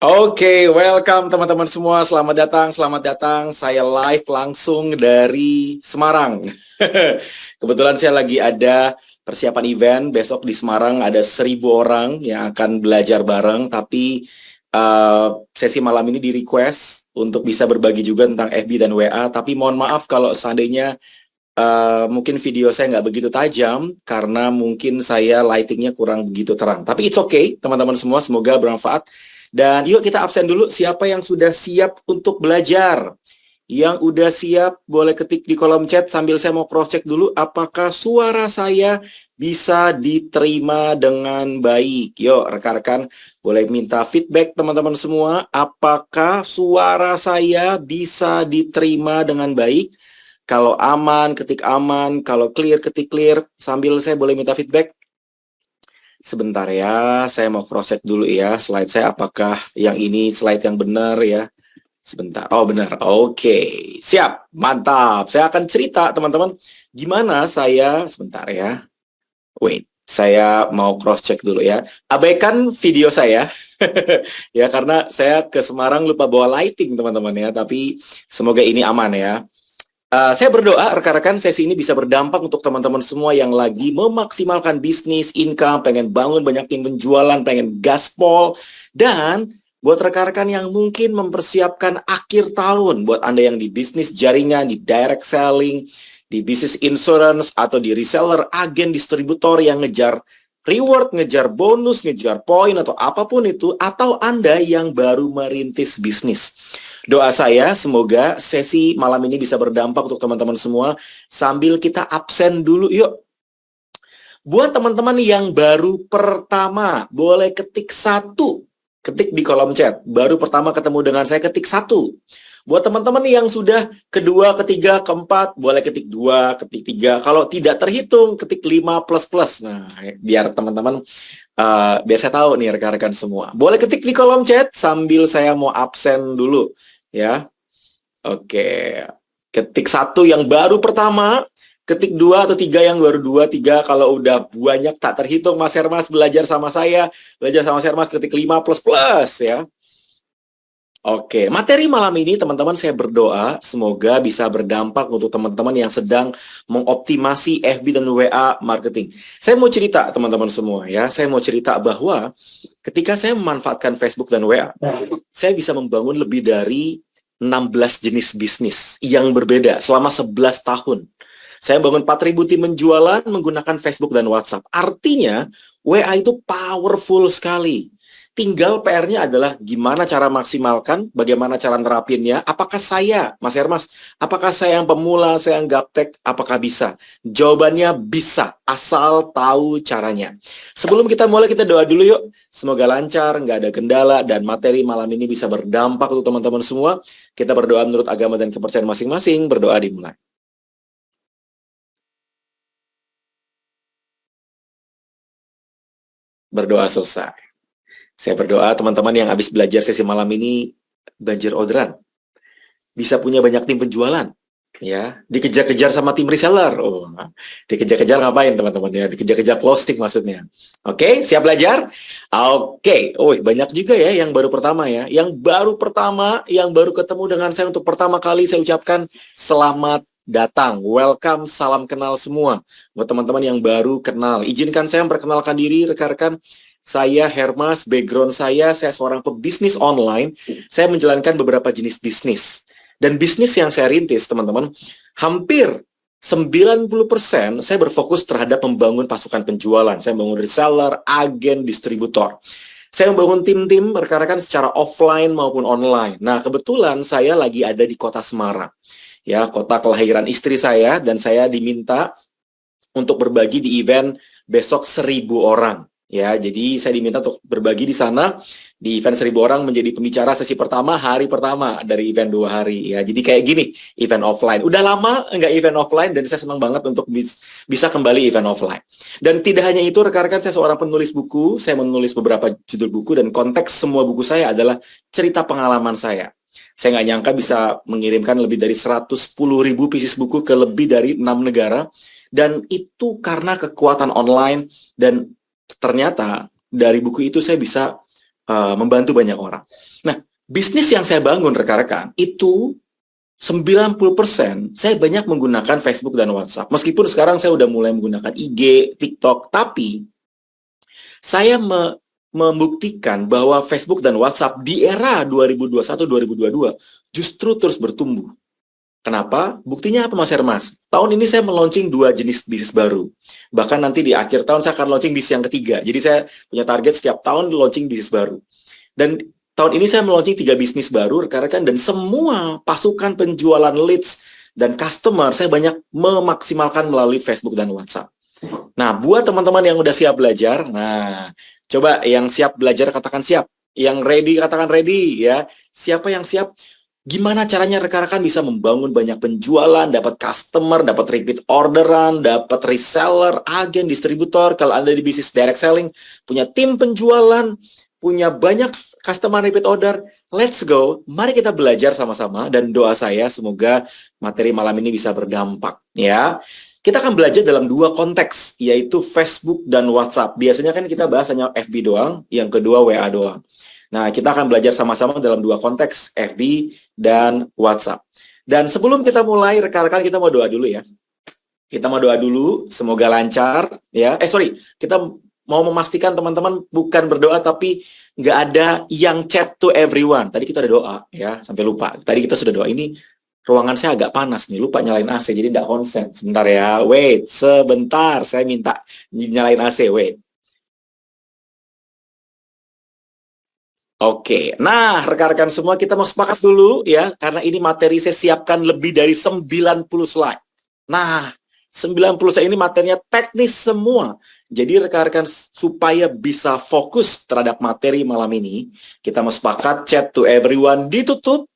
Oke, welcome teman-teman semua. Selamat datang, selamat datang. Saya live langsung dari Semarang. Kebetulan saya lagi ada persiapan event. Besok di Semarang ada 1.000 orang yang akan belajar bareng. Tapi sesi malam ini di request untuk bisa berbagi juga tentang FB dan WA. Tapi mohon maaf kalau seandainya mungkin video saya nggak begitu tajam karena mungkin saya lightingnya kurang begitu terang. Tapi it's okay, teman-teman semua. Semoga bermanfaat. Dan yuk kita absen dulu. Siapa yang sudah siap untuk belajar? Yang udah siap boleh ketik di kolom chat sambil saya mau cross check dulu apakah suara saya bisa diterima dengan baik. Yuk rekan-rekan boleh minta feedback teman-teman semua. Apakah suara saya bisa diterima dengan baik? Kalau aman, ketik aman. Kalau clear, ketik clear. Sambil saya boleh minta feedback. Sebentar ya, saya mau cross-check dulu ya slide saya apakah yang ini slide yang benar ya. Sebentar, oh benar, oke. Siap, mantap. Saya akan cerita teman-teman gimana saya, sebentar ya. Wait, saya mau cross-check dulu ya. Abaikan video saya. Ya, karena saya ke Semarang lupa bawa lighting teman-teman ya. Tapi semoga ini aman ya. Saya berdoa rekan-rekan sesi ini bisa berdampak untuk teman-teman semua yang lagi memaksimalkan bisnis, income, pengen bangun banyak tim penjualan, pengen gaspol, dan buat rekan-rekan yang mungkin mempersiapkan akhir tahun, buat Anda yang di bisnis jaringan, di direct selling, di bisnis insurance, atau di reseller, agen, distributor yang ngejar reward, ngejar bonus, ngejar poin, atau apapun itu, atau Anda yang baru merintis bisnis. Doa saya semoga sesi malam ini bisa berdampak untuk teman-teman semua. Sambil kita absen dulu yuk. Buat teman-teman yang baru pertama, boleh ketik 1. Ketik di kolom chat. Baru pertama ketemu dengan saya, ketik 1. Buat teman-teman yang sudah kedua, ketiga, keempat, boleh ketik 2, ketik 3. Kalau tidak terhitung, ketik 5 plus. Nah, biar teman-teman biar saya tahu nih rekan-rekan semua. Boleh ketik di kolom chat sambil saya mau absen dulu. Ya, oke. Ketik 1 yang baru pertama, ketik 2 atau 3 yang baru 2, 3. Kalau udah banyak tak terhitung, Mas Hermas belajar sama saya, belajar sama Mas Hermas, ketik 5 plus ya. Oke, materi malam ini teman-teman saya berdoa semoga bisa berdampak untuk teman-teman yang sedang mengoptimasi FB dan WA marketing. Saya mau cerita teman-teman semua ya, saya mau cerita bahwa ketika saya memanfaatkan Facebook dan WA, saya bisa membangun lebih dari 16 jenis bisnis yang berbeda selama 11 tahun. Saya bangun 4.000 tim penjualan menggunakan Facebook dan WhatsApp. Artinya, WA itu powerful sekali. Tinggal PR-nya adalah gimana cara maksimalkan, bagaimana cara nerapinnya. Apakah saya, Mas Hermas, apakah saya yang pemula, saya yang gaptek, apakah bisa? Jawabannya bisa, asal tahu caranya. Sebelum kita mulai, kita doa dulu yuk. Semoga lancar, nggak ada kendala, dan materi malam ini bisa berdampak untuk teman-teman semua. Kita berdoa menurut agama dan kepercayaan masing-masing. Berdoa dimulai. Berdoa selesai. Saya berdoa teman-teman yang habis belajar sesi malam ini banjir orderan. Bisa punya banyak tim penjualan. Ya, dikejar-kejar sama tim reseller. Oh, dikejar-kejar ngapain teman-teman ya? Dikejar-kejar closing maksudnya. Oke, siap belajar? Oke. Oh, banyak juga ya yang baru pertama ya. Yang baru pertama, yang baru ketemu dengan saya untuk pertama kali saya ucapkan selamat datang. Welcome, salam kenal semua. Buat teman-teman yang baru kenal, izinkan saya memperkenalkan diri rekan-rekan. Saya Hermas, background saya seorang pebisnis online. Saya menjalankan beberapa jenis bisnis. Dan bisnis yang saya rintis, teman-teman, hampir 90% saya berfokus terhadap membangun pasukan penjualan. Saya membangun reseller, agen, distributor. Saya membangun tim-tim rekan-rekan secara offline maupun online. Nah, kebetulan saya lagi ada di kota Semarang. Ya, kota kelahiran istri saya, dan saya diminta untuk berbagi di event besok 1.000 orang. Ya, jadi saya diminta untuk berbagi di sana di event 1.000 orang menjadi pembicara sesi pertama hari pertama dari event 2 hari. Ya, jadi kayak gini event offline. Udah lama nggak event offline dan saya senang banget untuk bisa kembali event offline. Dan tidak hanya itu rekan-rekan, saya seorang penulis buku. Saya menulis beberapa judul buku dan konteks semua buku saya adalah cerita pengalaman saya. Saya nggak nyangka bisa mengirimkan lebih dari 110.000 pieces buku ke lebih dari 6 negara. Dan itu karena kekuatan online, dan ternyata dari buku itu saya bisa membantu banyak orang. Nah, bisnis yang saya bangun rekan-rekan itu 90% saya banyak menggunakan Facebook dan WhatsApp. Meskipun sekarang saya udah mulai menggunakan IG, TikTok, tapi saya membuktikan bahwa Facebook dan WhatsApp di era 2021-2022 justru terus bertumbuh. Kenapa? Buktinya apa Mas Hermas? Tahun ini saya meluncing 2 jenis bisnis baru. Bahkan nanti di akhir tahun saya akan launching bisnis yang ketiga. Jadi saya punya target setiap tahun launching bisnis baru. Dan tahun ini saya meluncing 3 bisnis baru, rekan-rekan, dan semua pasukan penjualan leads dan customer saya banyak memaksimalkan melalui Facebook dan WhatsApp. Nah, buat teman-teman yang udah siap belajar, nah, coba yang siap belajar katakan siap. Yang ready katakan ready ya. Siapa yang siap? Gimana caranya rekan-rekan bisa membangun banyak penjualan, dapat customer, dapat repeat orderan, dapat reseller, agen, distributor. Kalau Anda di bisnis direct selling, punya tim penjualan, punya banyak customer repeat order, let's go. Mari kita belajar sama-sama dan doa saya semoga materi malam ini bisa berdampak ya. Kita akan belajar dalam 2 konteks, yaitu Facebook dan WhatsApp. Biasanya kan kita bahas hanya FB doang, yang kedua WA doang. Nah, kita akan belajar sama-sama dalam 2 konteks, FB dan WhatsApp. Dan sebelum kita mulai, rekan-rekan kita mau doa dulu ya. Kita mau doa dulu, semoga lancar ya. Kita mau memastikan teman-teman bukan berdoa tapi nggak ada yang chat to everyone. Tadi kita ada doa ya, sampai lupa. Tadi kita sudah doa. Ini ruangan saya agak panas nih, lupa nyalain AC, jadi nggak konsen. Sebentar ya, wait, sebentar. Saya minta nyalain AC, wait. Oke, nah rekan-rekan semua kita mau sepakat dulu ya, karena ini materi saya siapkan lebih dari 90 slide. Nah, 90 slide ini materinya teknis semua. Jadi rekan-rekan supaya bisa fokus terhadap materi malam ini, kita mau sepakat chat to everyone ditutup.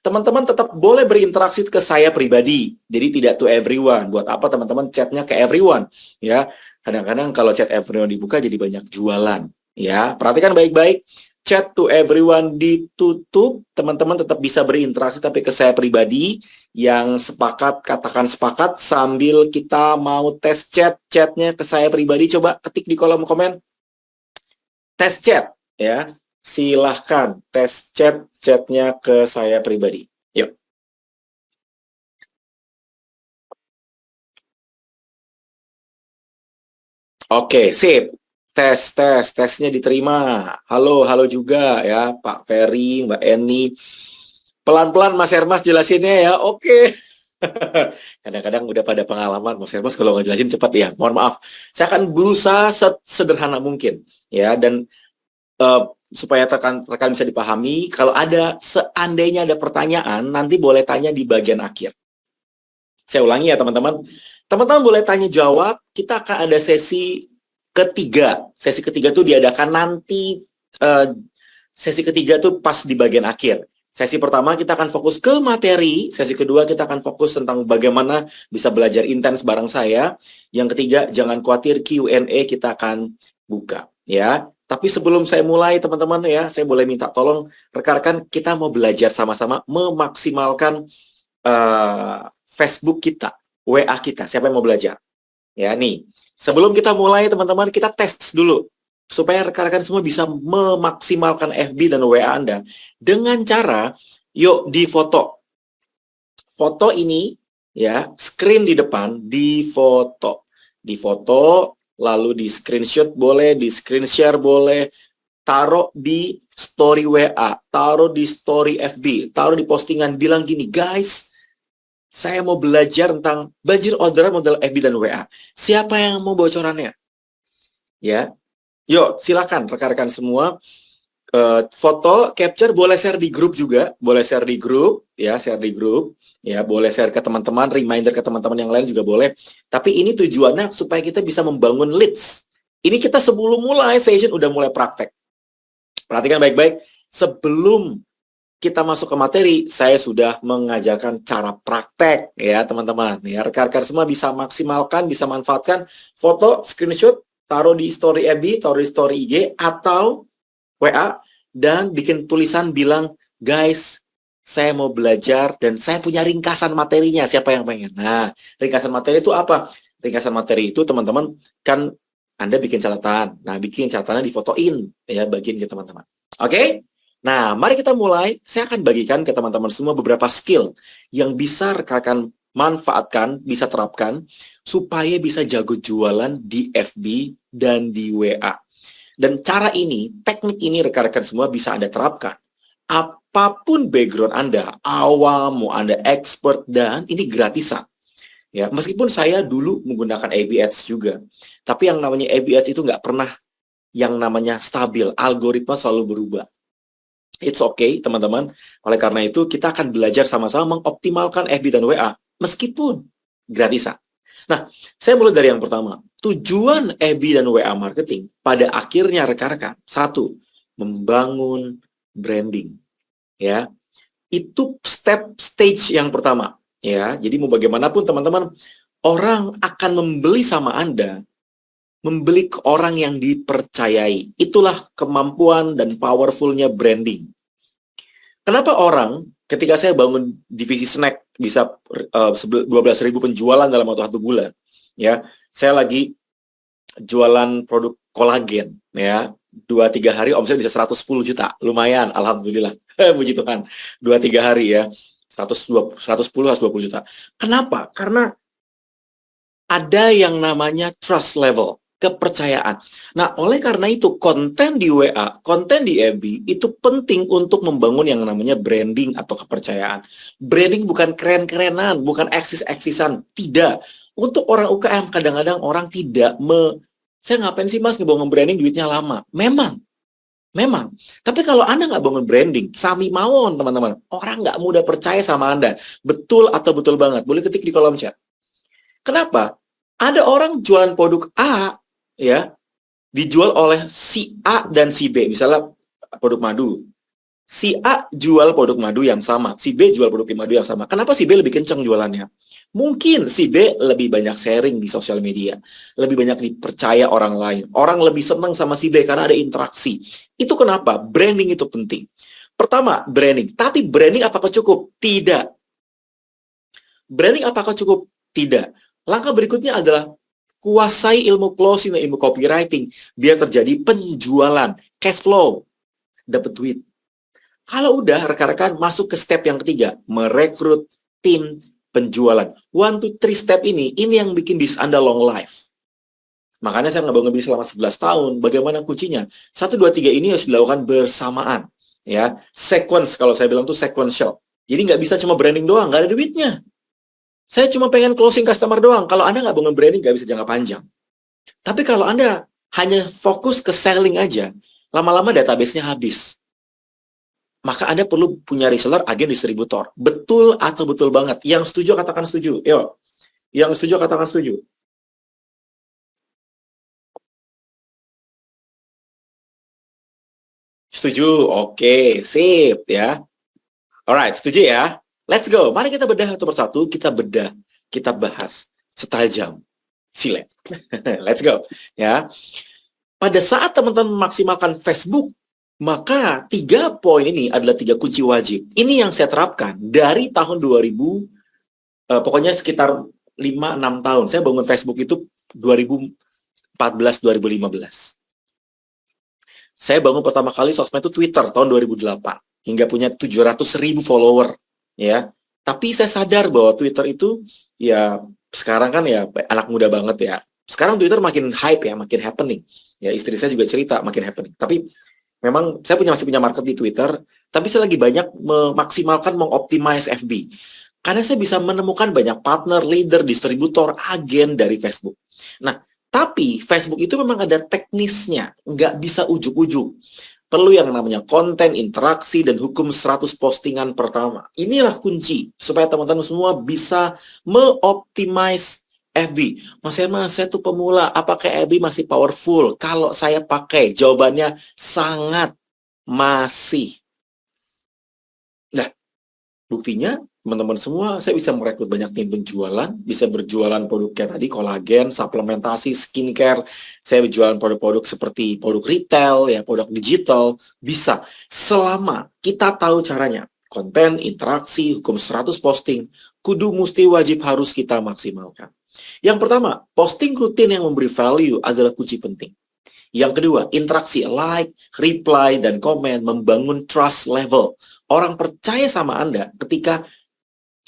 Teman-teman tetap boleh berinteraksi ke saya pribadi, jadi tidak to everyone. Buat apa teman-teman chatnya ke everyone? Ya, kadang-kadang kalau chat everyone dibuka jadi banyak jualan. Ya, perhatikan baik-baik. Chat to everyone ditutup, teman-teman tetap bisa berinteraksi tapi ke saya pribadi. Yang sepakat, katakan sepakat sambil kita mau tes chatnya ke saya pribadi. Coba ketik di kolom komen. Tes chat, ya. Silahkan tes chatnya ke saya pribadi. Yuk. Oke, sip. Tesnya diterima. Halo juga ya, Pak Ferry, Mbak Eni. Pelan-pelan Mas Hermas jelasinnya ya, oke. Kadang-kadang udah pada pengalaman, Mas Hermas kalau ngejelasin cepat ya, mohon maaf. Saya akan berusaha sederhana mungkin, ya, dan supaya rekan bisa dipahami, kalau seandainya ada pertanyaan, nanti boleh tanya di bagian akhir. Saya ulangi ya teman-teman. Teman-teman boleh tanya jawab, kita akan ada sesi ketiga. Sesi ketiga tuh diadakan nanti, sesi ketiga tuh pas di bagian akhir. Sesi pertama kita akan fokus ke materi, sesi kedua kita akan fokus tentang bagaimana bisa belajar intens bareng saya. Yang ketiga, jangan khawatir, Q&A kita akan buka, ya. Tapi sebelum saya mulai, teman-teman ya, saya boleh minta tolong rekan-rekan kita mau belajar sama-sama memaksimalkan Facebook kita, WA kita. Siapa yang mau belajar? Ya, nih. Sebelum kita mulai, teman-teman, kita tes dulu supaya rekan-rekan semua bisa memaksimalkan FB dan WA Anda dengan cara, yuk difoto. Foto ini, ya, screen di depan, difoto. Difoto, lalu di screenshot boleh, di screen share boleh, taruh di story WA, taruh di story FB, taruh di postingan, bilang gini, guys, saya mau belajar tentang banjir orderan model FB dan WA. Siapa yang mau bocorannya? Ya, yuk, silakan rekan-rekan semua. Foto, capture, boleh share di grup juga. Boleh share di grup, ya, share di grup. Ya, boleh share ke teman-teman, reminder ke teman-teman yang lain juga boleh. Tapi ini tujuannya supaya kita bisa membangun leads. Ini kita sebelum mulai session udah mulai praktek. Perhatikan baik-baik. Sebelum kita masuk ke materi, saya sudah mengajarkan cara praktek, ya, teman-teman. Ya, rekan-rekan semua bisa maksimalkan, bisa manfaatkan foto, screenshot, taruh di story FB, taruh di story IG, atau WA, dan bikin tulisan bilang, guys, saya mau belajar dan saya punya ringkasan materinya, siapa yang pengen? Nah, ringkasan materi itu apa? Ringkasan materi itu, teman-teman, kan Anda bikin catatan. Nah, bikin catatannya difotoin, ya, bagiin ke teman-teman. Oke? Nah, mari kita mulai. Saya akan bagikan ke teman-teman semua beberapa skill yang bisa rekan-rekan manfaatkan, bisa terapkan, supaya bisa jago jualan di FB dan di WA. Dan cara ini, teknik ini rekan-rekan semua bisa Anda terapkan. Apapun background Anda, awam, mau Anda expert, dan ini gratisan. Ya, meskipun saya dulu menggunakan AB Ads juga, tapi yang namanya AB Ads itu nggak pernah yang namanya stabil, algoritma selalu berubah. It's okay, teman-teman. Oleh karena itu, kita akan belajar sama-sama mengoptimalkan FB dan WA, meskipun gratisan. Nah, saya mulai dari yang pertama. Tujuan FB dan WA marketing pada akhirnya rekan-rekan, satu, membangun branding. Ya, itu stage yang pertama. Ya, jadi mau bagaimanapun teman-teman, orang akan membeli sama Anda, membeli ke orang yang dipercayai. Itulah kemampuan dan powerfulnya branding. Kenapa orang ketika saya bangun divisi snack bisa 12.000 penjualan dalam waktu 1 bulan, ya, saya lagi jualan produk kolagen, ya, 2-3 hari omset bisa 110 juta, lumayan, alhamdulillah, puji Tuhan, 2-3 hari ya, 110-120 juta. Kenapa? Karena ada yang namanya trust level, kepercayaan. Nah, oleh karena itu, konten di WA, konten di FB, itu penting untuk membangun yang namanya branding atau kepercayaan. Branding bukan keren-kerenan, bukan eksis-eksisan. Tidak. Untuk orang UKM, kadang-kadang orang tidak saya ngapain sih mas ngebangun branding, duitnya lama. Memang. Tapi kalau Anda nggak bangun branding, sami mawon, teman-teman. Orang nggak mudah percaya sama Anda. Betul atau betul banget? Boleh ketik di kolom chat. Kenapa? Ada orang jualan produk A, ya, dijual oleh si A dan si B. Misalnya produk madu. Si A jual produk madu yang sama, si B jual produk madu yang sama. Kenapa si B lebih kenceng jualannya? Mungkin si B lebih banyak sharing di sosial media, lebih banyak dipercaya orang lain. Orang lebih senang sama si B karena ada interaksi. Itu kenapa? Branding itu penting. Pertama, branding. Tapi branding apakah cukup? Tidak. Branding apakah cukup? Tidak. Langkah berikutnya adalah kuasai ilmu closing dan ilmu copywriting biar terjadi penjualan, cash flow, dapat duit. Kalau udah, rekan-rekan masuk ke step yang ketiga, merekrut tim penjualan. 1, 2, 3 step ini yang bikin bisnis Anda long life. Makanya saya ngebangun bisnis selama 11 tahun. Bagaimana kuncinya? 1, 2, 3 ini harus dilakukan bersamaan. Ya, sequence, kalau saya bilang tuh sequential. Jadi nggak bisa cuma branding doang, nggak ada duitnya. Saya cuma pengen closing customer doang. Kalau Anda nggak bangun branding, nggak bisa jangka panjang. Tapi kalau Anda hanya fokus ke selling aja, lama-lama database-nya habis. Maka Anda perlu punya reseller, agen, distributor. Betul atau betul banget? Yang setuju, katakan setuju. Yuk. Yang setuju, katakan setuju. Setuju? Oke, sip ya. Alright, setuju ya? Let's go. Mari kita bedah satu persatu, kita bedah, kita bahas setajam silet. Let's go ya. Pada saat teman-teman memaksimalkan Facebook, maka 3 poin ini adalah 3 kunci wajib. Ini yang saya terapkan dari tahun 2000, pokoknya sekitar 5-6 tahun. Saya bangun Facebook itu 2014-2015. Saya bangun pertama kali sosmed itu Twitter tahun 2008. Hingga punya 700.000 follower. Ya. Tapi saya sadar bahwa Twitter itu, ya sekarang kan ya anak muda banget ya. Sekarang Twitter makin hype ya, makin happening. Ya, istri saya juga cerita makin happening. Tapi memang saya masih punya market di Twitter, tapi saya lagi banyak memaksimalkan, mengoptimize FB. Karena saya bisa menemukan banyak partner, leader, distributor, agen dari Facebook. Nah, tapi Facebook itu memang ada teknisnya, nggak bisa ujuk-ujuk. Perlu yang namanya konten, interaksi, dan hukum 100 postingan pertama. Inilah kunci supaya teman-teman semua bisa mengoptimize FB. Mas Herman, saya tuh pemula, apakah FB masih powerful? Kalau saya pakai, jawabannya sangat masih. Nah, buktinya teman-teman semua, saya bisa merekrut banyak tim penjualan, bisa berjualan produk kayak tadi, kolagen, suplementasi, skincare, saya berjualan produk-produk seperti produk retail, ya, produk digital, bisa. Selama kita tahu caranya, konten, interaksi, hukum 100 posting, kudu mesti wajib harus kita maksimalkan. Yang pertama, posting rutin yang memberi value adalah kunci penting. Yang kedua, interaksi, like, reply, dan komen, membangun trust level. Orang percaya sama Anda ketika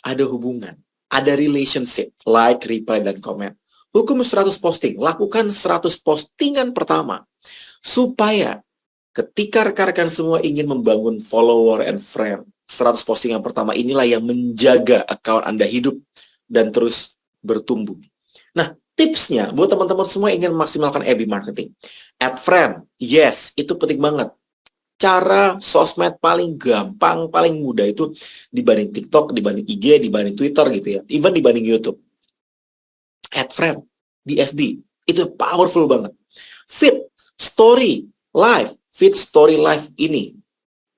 ada hubungan, ada relationship, like, reply, dan komen. Hukum 100 posting, lakukan 100 postingan pertama, supaya ketika rekan-rekan semua ingin membangun follower and friend, 100 postingan pertama inilah yang menjaga account Anda hidup dan terus bertumbuh. Nah, tipsnya buat teman-teman semua ingin memaksimalkan FB marketing. Add friend, yes, itu penting banget. Cara sosmed paling gampang, paling mudah itu dibanding TikTok, dibanding IG, dibanding Twitter gitu ya. Even dibanding YouTube. Add friend di FB, itu powerful banget. Feed, story, live, feed, story, live ini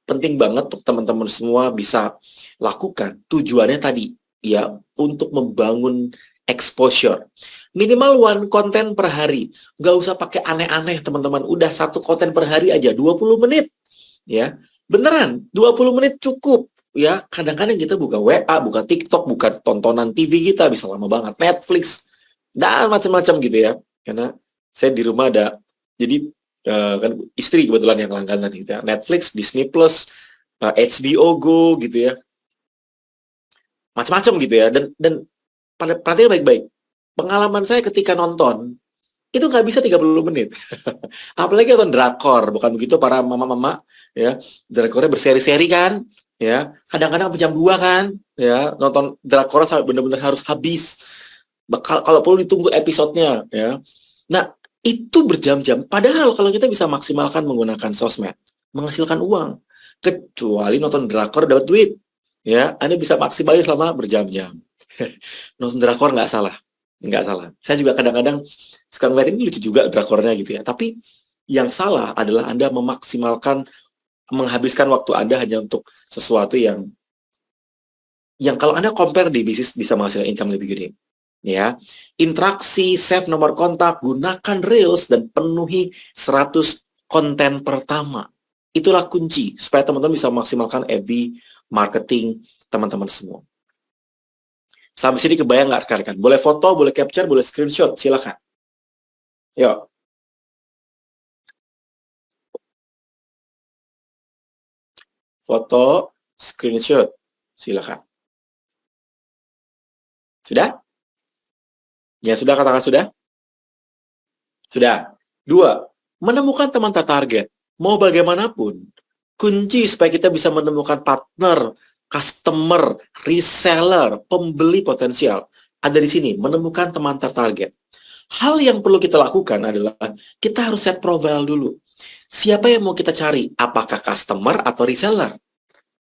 penting banget untuk teman-teman semua bisa lakukan. Tujuannya tadi ya untuk membangun exposure. Minimal one konten per hari. Nggak usah pakai aneh-aneh teman-teman. Udah satu konten per hari aja 20 menit. Ya, beneran 20 menit cukup. Ya, kadang-kadang kita buka WA, buka TikTok, buka tontonan TV kita bisa lama banget. Netflix dan macam-macam gitu ya. Karena saya di rumah ada, jadi kan istri kebetulan yang langganan gitu ya. Netflix, Disney Plus, HBO Go gitu ya. Macam-macam gitu ya. Dan pada perhatian baik-baik. Pengalaman saya ketika nonton itu nggak bisa 30 menit. Apalagi nonton drakor, bukan begitu para mama-mama ya. Drakornya berseri-seri kan, ya. Kadang-kadang jam 2 kan, ya. Nonton drakor sampai benar-benar harus habis. Kalau perlu ditunggu episodenya, ya. Nah, itu berjam-jam. Padahal kalau kita bisa maksimalkan menggunakan sosmed, menghasilkan uang. Kecuali nonton drakor dapat duit, ya. Anda bisa maksimalin selama berjam-jam. Nonton drakor nggak salah. Nggak salah. Saya juga kadang-kadang suka ngeliat ini lucu juga drakornya gitu ya. Tapi yang salah adalah Anda menghabiskan waktu Anda hanya untuk sesuatu yang kalau Anda compare di bisnis bisa menghasilkan income lebih gede. Ya, interaksi, save nomor kontak, gunakan Reels dan penuhi 100 konten pertama. Itulah kunci supaya teman-teman bisa memaksimalkan FB marketing teman-teman semua. Sampai sini kebayang nggak rekan-rekan? Boleh foto, boleh capture, boleh screenshot, silakan. Yuk. Foto, screenshot, silakan. Sudah? Ya sudah, katakan sudah? Sudah. 2. Menemukan teman target. Mau bagaimanapun, kunci supaya kita bisa menemukan partner, customer, reseller, pembeli potensial ada di sini, menemukan teman target. Hal yang perlu kita lakukan adalah kita harus set profile dulu. Siapa yang mau kita cari? Apakah customer atau reseller?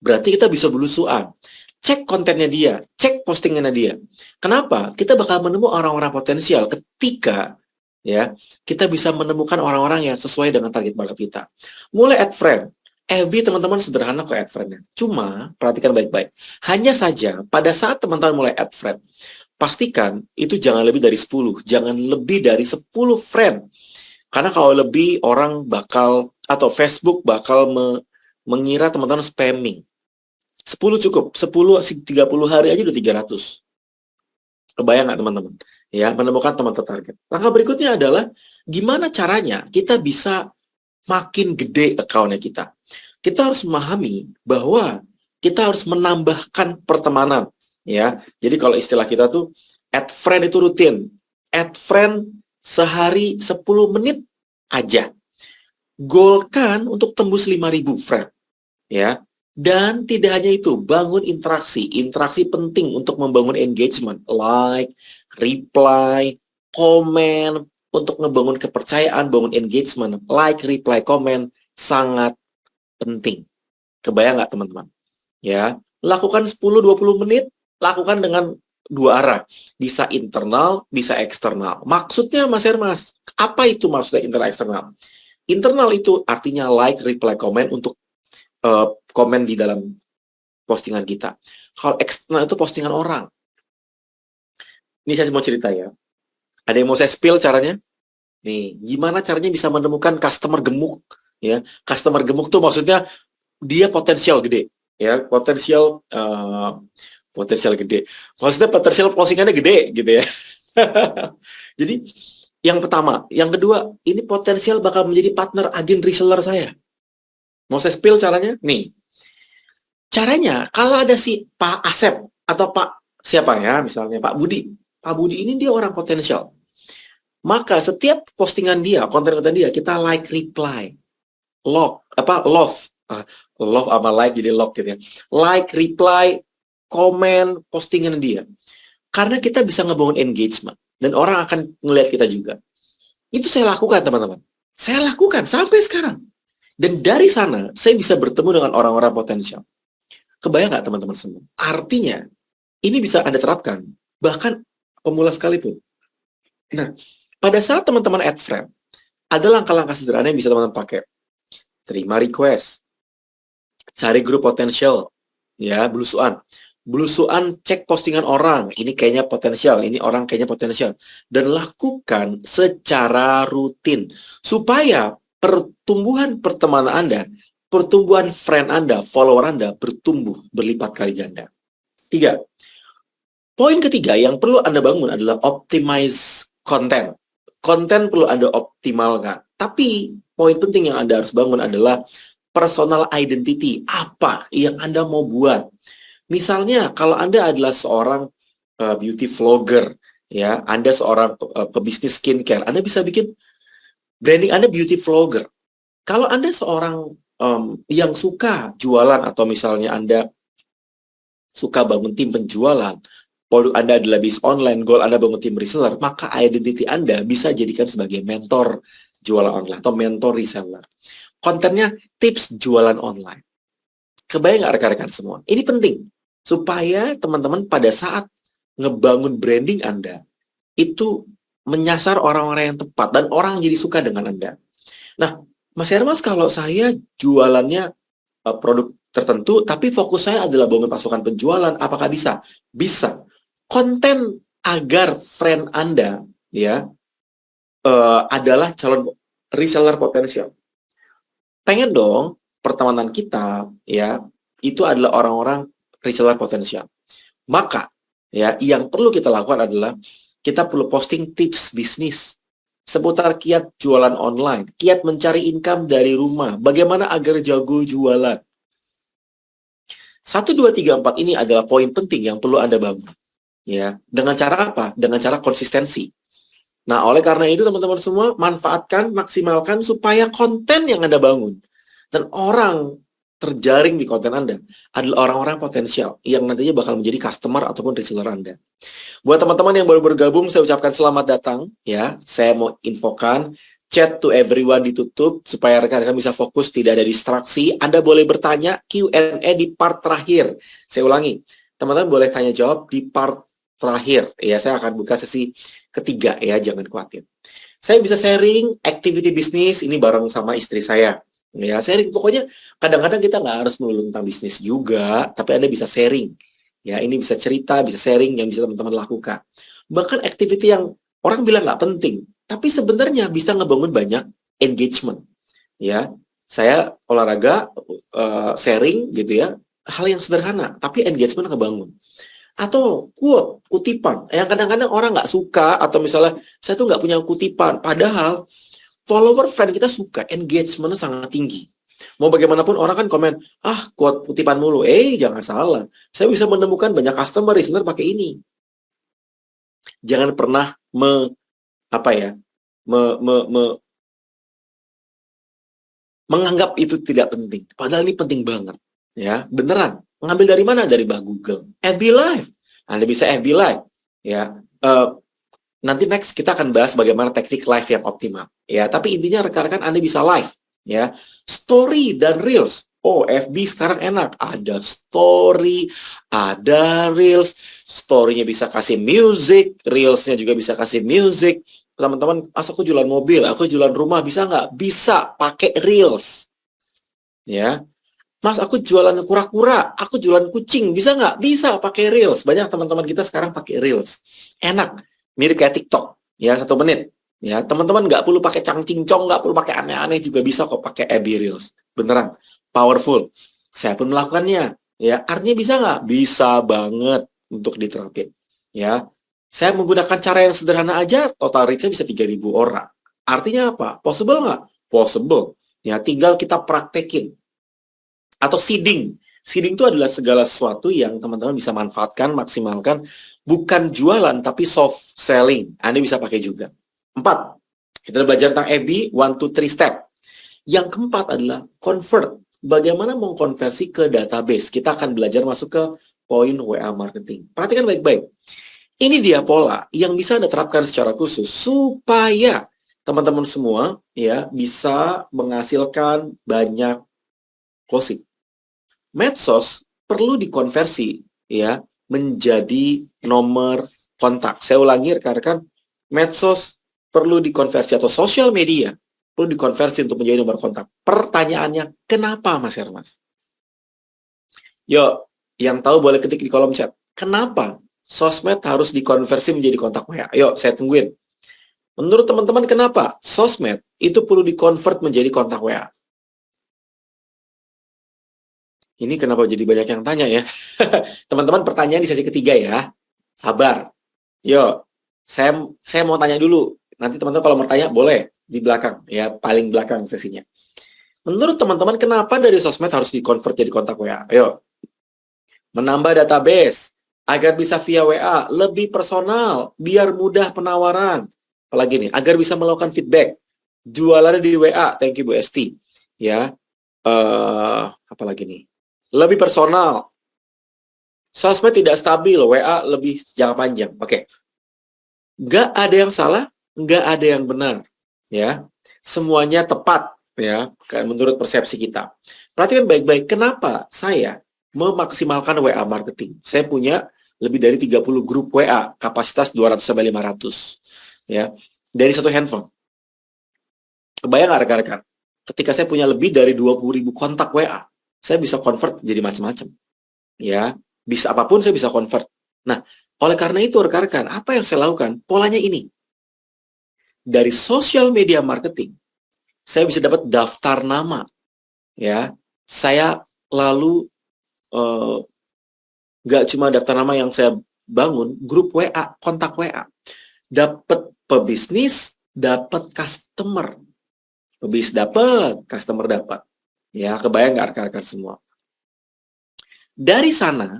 Berarti kita bisa belusuan. Cek kontennya dia, cek postingannya dia. Kenapa? Kita bakal menemukan orang-orang potensial ketika ya kita bisa menemukan orang-orang yang sesuai dengan target market kita. Mulai add friend. FB teman-teman sederhana kok add friend-nya. Cuma perhatikan baik-baik. Hanya saja pada saat teman-teman mulai add friend, pastikan itu jangan lebih dari 10, jangan lebih dari 10 friend. Karena kalau lebih orang bakal atau Facebook bakal mengira teman-teman spamming. 10 cukup, 10 30 hari aja udah 300. Kebayang nggak teman-teman? Ya, menemukan teman target. Langkah berikutnya adalah gimana caranya kita bisa makin gede account-nya kita. Kita harus memahami bahwa kita harus menambahkan pertemanan, ya. Jadi kalau istilah kita tuh add friend itu rutin. Add friend sehari 10 menit aja. Goalkan untuk tembus 5.000 friend, ya. Dan tidak hanya itu, bangun interaksi. Interaksi penting untuk membangun engagement. Like, reply, komen, untuk ngebangun kepercayaan, bangun engagement. Like, reply, komen, sangat penting. Kebayang nggak teman-teman? Ya, lakukan 10-20 menit, lakukan dengan dua arah. Bisa internal, bisa eksternal. Maksudnya Mas Hermas, apa itu maksudnya internal eksternal? Internal itu artinya like, reply, komen untuk komen di dalam postingan kita. Kalau eksternal itu postingan orang. Ini saya mau cerita ya. Ada yang mau saya spill caranya? Nih, gimana caranya bisa menemukan customer gemuk? Ya, customer gemuk tuh maksudnya dia potensial gede, ya, potensial gede. Maksudnya potensial postingannya gede gitu ya. Jadi Yang pertama. Yang kedua, ini potensial bakal menjadi partner agen reseller saya. Mau saya spill caranya? Nih. Caranya, kalau ada si Pak Asep atau Pak siapa ya, misalnya Pak Budi. Pak Budi ini dia orang potensial. Maka setiap postingan dia, konten-konten dia, kita like, reply, love, love sama like jadi log gitu ya. Like, reply, komen, postingan dia. Karena kita bisa ngebangun engagement dan orang akan ngelihat kita juga. Itu saya lakukan, teman-teman. Saya lakukan sampai sekarang. Dan dari sana, saya bisa bertemu dengan orang-orang potensial. Kebayang nggak, teman-teman semua? Artinya, ini bisa Anda terapkan, bahkan pemula sekalipun. Nah, pada saat teman-teman add friend, ada langkah-langkah sederhana yang bisa teman-teman pakai. Terima request, cari grup potensial, ya, belusuan. Belusuan, cek postingan orang, ini kayaknya potensial, ini orang kayaknya potensial. Dan lakukan secara rutin, supaya pertumbuhan pertemanan Anda, pertumbuhan friend Anda, follower Anda, bertumbuh berlipat kali ganda. 3. Poin ketiga yang perlu Anda bangun adalah optimize konten. Konten perlu Anda optimalkan. Tapi poin penting yang Anda harus bangun adalah personal identity. Apa yang Anda mau buat? Misalnya, kalau Anda adalah seorang beauty vlogger, ya, Anda seorang pebisnis skincare, Anda bisa bikin branding Anda beauty vlogger. Kalau Anda seorang yang suka jualan, atau misalnya Anda suka bangun tim penjualan, produk Anda adalah bisnis online, goal Anda bangun tim reseller, maka identity Anda bisa jadikan sebagai mentor jualan online atau mentor reseller. Kontennya tips jualan online. Kebayang nggak rekan-rekan semua? Ini penting. Supaya teman-teman pada saat ngebangun branding Anda, itu menyasar orang-orang yang tepat, dan orang jadi suka dengan Anda. Nah, Mas Hermas, kalau saya jualannya produk tertentu, tapi fokus saya adalah bangun pasukan penjualan, apakah bisa? Bisa. Konten agar friend Anda, ya, adalah calon reseller potensial. Pengen dong pertemanan kita, ya, itu adalah orang-orang reseller potensial. Maka, ya, yang perlu kita lakukan adalah kita perlu posting tips bisnis seputar kiat jualan online, kiat mencari income dari rumah, bagaimana agar jago jualan. 1, 2, 3, 4 ini adalah poin penting yang perlu Anda bangun. Ya, dengan cara apa? Dengan cara konsistensi. Nah, oleh karena itu teman-teman semua, manfaatkan, maksimalkan supaya konten yang Anda bangun dan orang terjaring di konten Anda adalah orang-orang potensial yang nantinya bakal menjadi customer ataupun reseller Anda. Buat teman-teman yang baru bergabung, saya ucapkan selamat datang. Ya, saya mau infokan chat to everyone ditutup supaya rekan-rekan bisa fokus, tidak ada distraksi. Anda boleh bertanya Q&A di part terakhir. Saya ulangi, teman-teman boleh tanya jawab di part terakhir. Ya, saya akan buka sesi ketiga, ya, jangan khawatir. Saya bisa sharing activity bisnis ini bareng sama istri saya. Ya, sharing, pokoknya kadang-kadang kita nggak harus melulu tentang bisnis juga, tapi Anda bisa sharing. Ya, ini bisa cerita, bisa sharing yang bisa teman-teman lakukan. Bahkan activity yang orang bilang nggak penting, tapi sebenarnya bisa ngebangun banyak engagement. Ya, saya olahraga, sharing gitu ya, hal yang sederhana, tapi engagement ngebangun. Atau quote, kutipan, yang kadang-kadang orang nggak suka, atau misalnya saya tuh nggak punya kutipan, padahal follower friend kita suka, engagementnya sangat tinggi. Mau bagaimanapun orang kan komen, quote kutipan mulu. Jangan salah. Saya bisa menemukan banyak customer listener pakai ini. Jangan pernah menganggap itu tidak penting. Padahal ini penting banget. Ya, beneran. Mengambil dari mana? Dari Google. FB Live. Anda bisa FB Live. Ya, nanti next kita akan bahas bagaimana teknik live yang optimal. Ya, tapi intinya rekan-rekan Anda bisa live. Ya, story dan reels. FB sekarang enak, ada story, ada reels. Story-nya bisa kasih music, reels-nya juga bisa kasih music. Teman-teman, aku jualan mobil, aku jualan rumah, bisa nggak? Bisa pakai reels. Ya, Mas, aku jualan kura-kura, aku jualan kucing, bisa nggak? Bisa pakai reels. Banyak teman-teman kita sekarang pakai reels. Enak, mirip kayak TikTok. Ya, 1 menit. Ya, teman-teman nggak perlu pakai cangcingcong, nggak perlu pakai aneh-aneh, juga bisa kok pakai FB reels. Beneran, powerful. Saya pun melakukannya. Ya, artinya bisa nggak? Bisa banget untuk diterapin. Ya, Saya menggunakan cara yang sederhana aja, total reach-nya bisa 3.000 orang. Artinya apa? Possible nggak? Possible. Ya, tinggal kita praktekin. Atau seeding. Seeding itu adalah segala sesuatu yang teman-teman bisa manfaatkan, maksimalkan. Bukan jualan, tapi soft selling. Anda bisa pakai juga. 4. Kita belajar tentang EBI, 1, 2, 3 step. Yang keempat adalah convert. Bagaimana mengkonversi ke database. Kita akan belajar masuk ke poin WA marketing. Perhatikan baik-baik. Ini dia pola yang bisa Anda terapkan secara khusus supaya teman-teman semua ya bisa menghasilkan banyak closing. Medsos perlu dikonversi ya menjadi nomor kontak. Saya ulangi rekan-rekan, medsos perlu dikonversi atau sosial media perlu dikonversi untuk menjadi nomor kontak. Pertanyaannya, kenapa Mas Hermas? Yuk, yang tahu boleh ketik di kolom chat. Kenapa sosmed harus dikonversi menjadi kontak WA? Ayo, saya tungguin. Menurut teman-teman, kenapa sosmed itu perlu dikonvert menjadi kontak WA? Ini kenapa jadi banyak yang tanya ya? Teman-teman, pertanyaan di sesi ketiga ya. Sabar. Yuk, saya mau tanya dulu. Nanti teman-teman kalau mau tanya, boleh di belakang, ya paling belakang sesinya. Menurut teman-teman, kenapa dari sosmed harus dikonvert jadi kontak WA? Ayo. Menambah database agar bisa via WA lebih personal, biar mudah penawaran. Apalagi nih, agar bisa melakukan feedback. Jualannya di WA, thank you Bu Esti. Ya, apalagi nih? Lebih personal. Sosmed tidak stabil, WA lebih jangka panjang. Oke. Nggak ada yang salah, nggak ada yang benar. Ya, semuanya tepat ya, menurut persepsi kita. Perhatikan baik-baik, kenapa saya memaksimalkan WA marketing. Saya punya lebih dari 30 grup WA, kapasitas 200-500. Ya, dari satu handphone. Kebayang nggak rekan-rekan? Ketika saya punya lebih dari 20.000 kontak WA, saya bisa convert jadi macam-macam. Ya, bisa apapun saya bisa convert. Nah, oleh karena itu rekan-rekan, apa yang saya lakukan? Polanya ini. Dari social media marketing, saya bisa dapat daftar nama. Ya, saya lalu nggak cuma daftar nama yang saya bangun, grup WA, kontak WA. Dapat pebisnis, dapat customer. Pebisnis dapat, customer dapat. Ya, kebayang nggak rekan-rekan semua? Dari sana,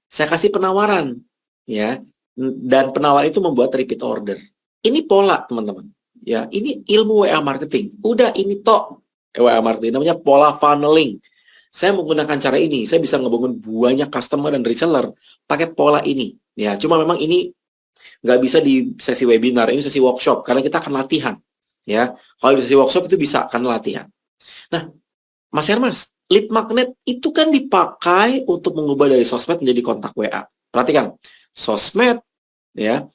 saya kasih penawaran. Ya, dan penawaran itu membuat repeat order. Ini pola, teman-teman. Ya, ini ilmu WA marketing. Udah ini tok WA marketing, namanya pola funneling. Saya menggunakan cara ini, saya bisa ngebangun banyak customer dan reseller pakai pola ini. Ya, cuma memang ini nggak bisa di sesi webinar, ini sesi workshop karena kita akan latihan. Ya, kalau di sesi workshop itu bisa akan latihan. Nah, Mas Hermas, lead magnet itu kan dipakai untuk mengubah dari sosmed menjadi kontak WA. Perhatikan, sosmed, ya,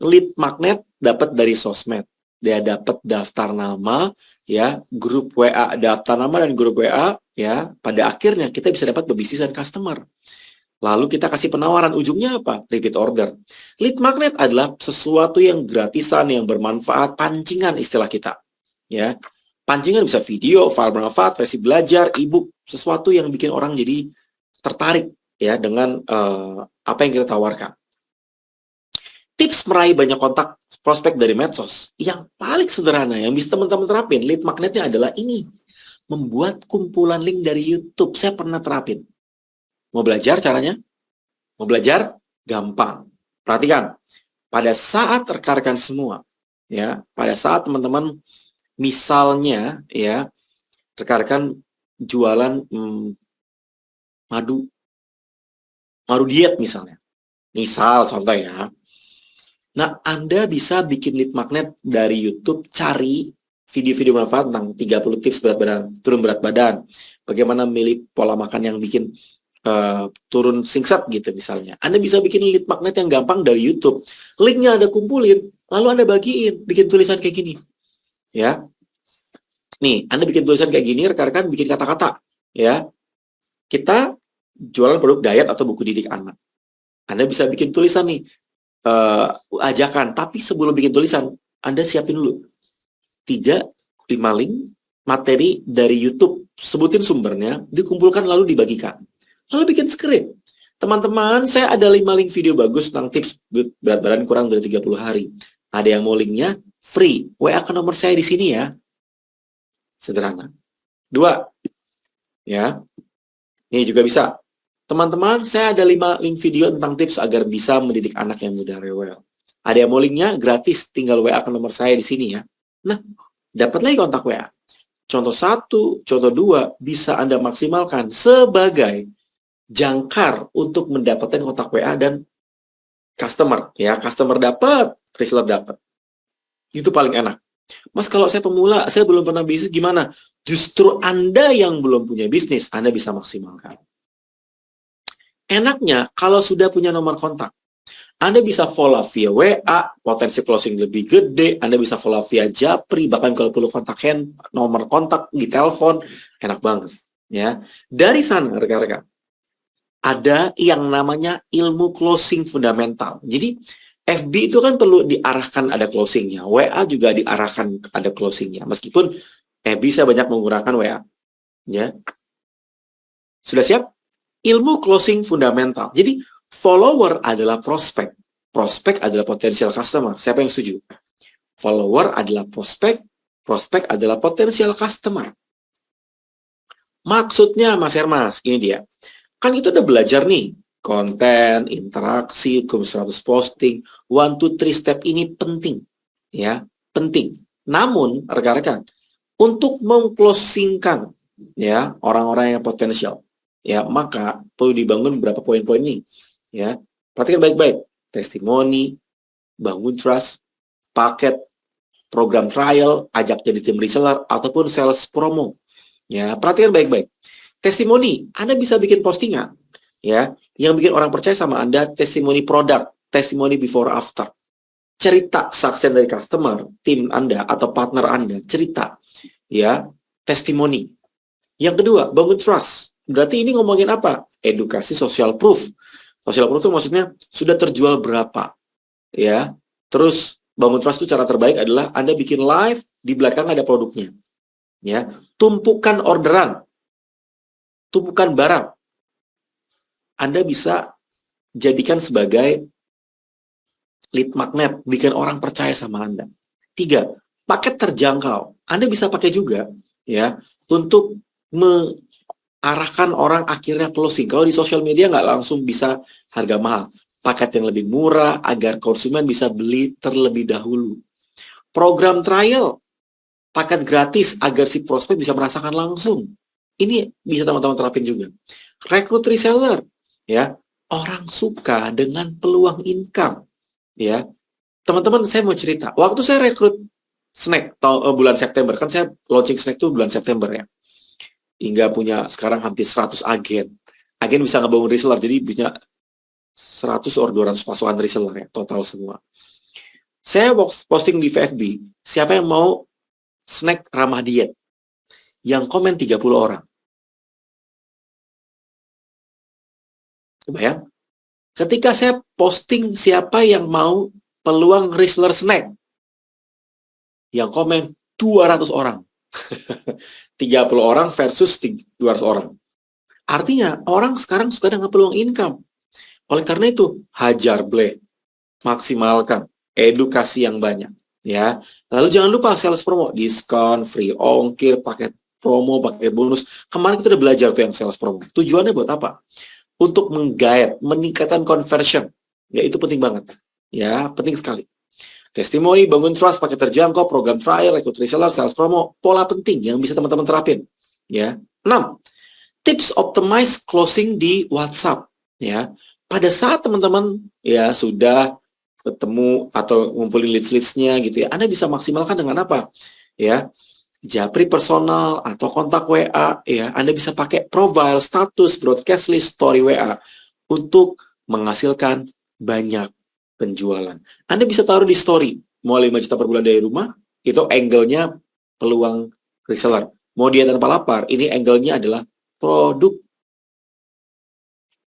lead magnet dapat dari sosmed. Dia dapat daftar nama, ya, grup WA, daftar nama dan grup WA, ya, pada akhirnya kita bisa dapat pebisnis dan customer. Lalu kita kasih penawaran, ujungnya apa? Repeat order. Lead magnet adalah sesuatu yang gratisan, yang bermanfaat, pancingan istilah kita. Ya, pancingan bisa video, file bermanfaat, versi belajar, ebook, sesuatu yang bikin orang jadi tertarik ya dengan apa yang kita tawarkan. Tips meraih banyak kontak prospek dari medsos yang paling sederhana yang bisa teman-teman terapin, lead magnetnya adalah ini. Membuat kumpulan link dari YouTube. Saya pernah terapin. Mau belajar caranya? Mau belajar? Gampang. Perhatikan. Pada saat rekan-rekan semua, ya, pada saat teman-teman misalnya, ya, rekan-rekan jualan madu diet misalnya. Misal contoh ya. Nah, Anda bisa bikin lead magnet dari YouTube, cari video-video manfaat tentang 30 tips turun berat badan. Bagaimana memilih pola makan yang bikin turun singkat gitu misalnya. Anda bisa bikin lead magnet yang gampang dari YouTube. Linknya Anda kumpulin, lalu Anda bagiin, bikin tulisan kayak gini. Ya. Nih, Anda bikin tulisan kayak gini, rekan-rekan bikin kata-kata. Ya. Kita jualan produk diet atau buku didik anak. Anda bisa bikin tulisan nih, ajakan, tapi sebelum bikin tulisan, Anda siapin dulu 3-5 link materi dari YouTube, sebutin sumbernya, dikumpulkan lalu dibagikan. Lalu bikin skrip. Teman-teman, saya ada 5 link video bagus tentang tips berat badan kurang dari 30 hari. Ada yang mau linknya? Free. WA ke nomor saya di sini ya. Sederhana. 2. Ya. Ini juga bisa. Teman-teman, saya ada 5 link video tentang tips agar bisa mendidik anak yang mudah rewel. Ada yang mau linknya? Gratis. Tinggal WA ke nomor saya di sini ya. Nah, dapat lagi kontak WA. Contoh 1, contoh 2 bisa Anda maksimalkan sebagai jangkar untuk mendapatkan kontak WA dan customer. Ya, customer dapat, reseller dapat. Itu paling enak. Mas, kalau saya pemula, saya belum pernah bisnis, gimana? Justru Anda yang belum punya bisnis, Anda bisa maksimalkan. Enaknya, kalau sudah punya nomor kontak, Anda bisa follow via WA, potensi closing lebih gede, Anda bisa follow via Japri, bahkan kalau perlu kontak nomor kontak di telepon, enak banget. Ya, dari sana, rekan-rekan, ada yang namanya ilmu closing fundamental. Jadi, FB itu kan perlu diarahkan ada closingnya. WA juga diarahkan ada closingnya. Meskipun FB saya banyak menggunakan WA. Ya. Sudah siap? Ilmu closing fundamental. Jadi, follower adalah prospek. Prospek adalah potensial customer. Siapa yang setuju? Follower adalah prospek. Prospek adalah potensial customer. Maksudnya, Mas Hermas, ini dia. Kan itu udah belajar nih, konten, interaksi, 100 posting, 1, 2, 3 step ini penting. Ya, penting. Namun, rekan-rekan, untuk mengclosingkan ya orang-orang yang potensial, ya maka perlu dibangun beberapa poin-poin ini. Ya, perhatikan baik-baik. Testimoni, bangun trust, paket, program trial, ajak jadi tim reseller, ataupun sales promo. Ya, perhatikan baik-baik. Testimoni, Anda bisa bikin postingan, ya, yang bikin orang percaya sama Anda, testimoni produk, testimoni before after. Cerita kesaksian dari customer, tim Anda atau partner Anda, cerita, ya, testimoni. Yang kedua, bangun trust. Berarti ini ngomongin apa? Edukasi social proof. Social proof itu maksudnya sudah terjual berapa, ya. Terus bangun trust itu cara terbaik adalah Anda bikin live, di belakang ada produknya, ya. Tumpukan orderan. Tumpukan barang. Anda bisa jadikan sebagai lead magnet, bikin orang percaya sama Anda. 3, paket terjangkau. Anda bisa pakai juga ya untuk mengarahkan orang akhirnya closing. Kalau di sosial media nggak langsung bisa harga mahal. Paket yang lebih murah agar konsumen bisa beli terlebih dahulu. Program trial, paket gratis agar si prospek bisa merasakan langsung. Ini bisa teman-teman terapin juga. Rekrut reseller, ya, orang suka dengan peluang income, ya. Teman-teman, saya mau cerita. Waktu saya rekrut snack bulan September, kan saya launching snack itu bulan September ya. Hingga punya sekarang hampir 100 agen. Agen bisa ngebangun reseller, jadi punya 100 or 200 pasukan reseller ya, total semua. Saya posting di FB, siapa yang mau snack ramah diet? Yang komen 30 orang. Kebayang? Ketika saya posting siapa yang mau peluang reseller snack, yang komen 200 orang. 30 orang versus 200 orang. Artinya, orang sekarang suka dengan peluang income. Oleh karena itu, hajar bleh, maksimalkan edukasi yang banyak. Ya, lalu jangan lupa sales promo, diskon, free ongkir, paket promo, pakai bonus. Kemarin kita udah belajar tuh yang sales promo. Tujuannya buat apa? Untuk menggait, meningkatkan conversion. Ya, itu penting banget. Ya, penting sekali. Testimoni, bangun trust, pakai terjangkau, program trial, rekrut reseller, sales promo, pola penting yang bisa teman-teman terapin. Ya. 6. Tips optimize closing di WhatsApp. Ya. Pada saat teman-teman ya sudah ketemu atau ngumpulin leads-leads-nya gitu ya, Anda bisa maksimalkan dengan apa? Ya. Japri personal atau kontak WA, ya, Anda bisa pakai profile, status, broadcast list, story WA untuk menghasilkan banyak penjualan. Anda bisa taruh di story, mau 5 juta per bulan dari rumah, itu angle-nya peluang reseller. Mau dia tanpa lapar, ini angle-nya adalah produk.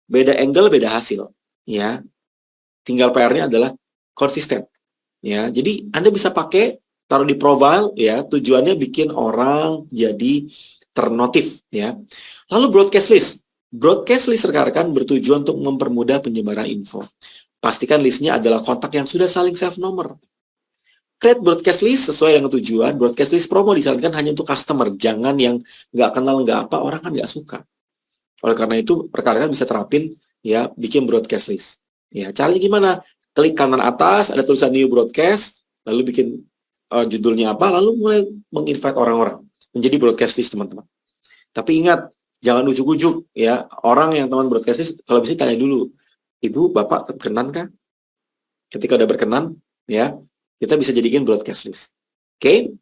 Beda angle, beda hasil. Ya, tinggal PR-nya adalah konsisten. Ya, jadi Anda bisa pakai taruh di profile ya, tujuannya bikin orang jadi ternotif ya. Lalu broadcast list. Broadcast list rekan-rekan bertujuan untuk mempermudah penyebaran info. Pastikan listnya adalah kontak yang sudah saling save nomor. Create broadcast list sesuai dengan tujuan. Broadcast list promo disarankan hanya untuk customer, jangan yang nggak kenal nggak apa, orang kan nggak suka. Oleh karena itu, rekan-rekan bisa terapin ya bikin broadcast list. Ya, caranya gimana? Klik kanan atas, ada tulisan new broadcast, lalu bikin judulnya apa, lalu mulai menginvite orang-orang menjadi broadcast list teman-teman. Tapi ingat, jangan ujuk-ujuk ya. Orang yang teman broadcast list, kalau bisa tanya dulu, Ibu, Bapak berkenan kah? Ketika udah berkenan, ya, kita bisa jadikan broadcast list. Oke?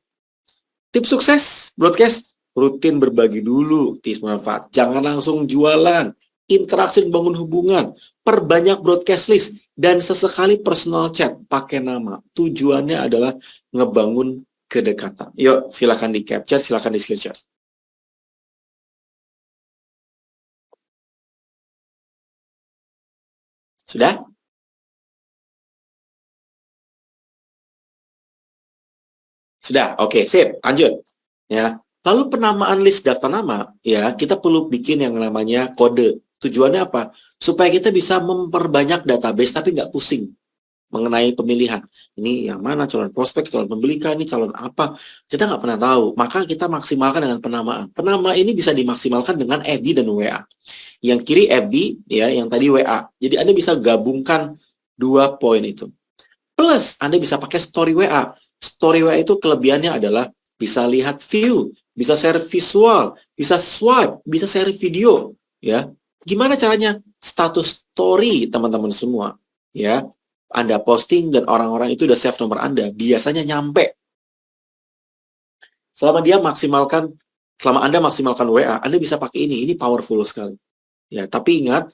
Tips sukses broadcast, rutin berbagi dulu tips manfaat. Jangan langsung jualan. Interaksi membangun hubungan. Perbanyak broadcast list. Dan sesekali personal chat pakai nama. Tujuannya adalah ngebangun kedekatan. Yuk, silakan di capture, silakan di screenshot. Sudah? Sudah, oke, sip, lanjut. Ya, lalu penamaan list daftar nama, ya kita perlu bikin yang namanya kode. Tujuannya apa? Supaya kita bisa memperbanyak database tapi nggak pusing mengenai pemilihan. Ini yang mana calon prospek, calon pembeli kah, ini calon apa? Kita nggak pernah tahu. Maka kita maksimalkan dengan penamaan. Penamaan ini bisa dimaksimalkan dengan FB dan WA. Yang kiri FB, ya, yang tadi WA. Jadi Anda bisa gabungkan dua poin itu. Plus, Anda bisa pakai story WA. Story WA itu kelebihannya adalah bisa lihat view, bisa share visual, bisa swipe, bisa share video, ya. Gimana caranya? Status story teman-teman semua, ya. Anda posting dan orang-orang itu udah save nomor Anda, biasanya nyampe. Selama Anda maksimalkan WA, Anda bisa pakai ini powerful sekali. Ya, tapi ingat,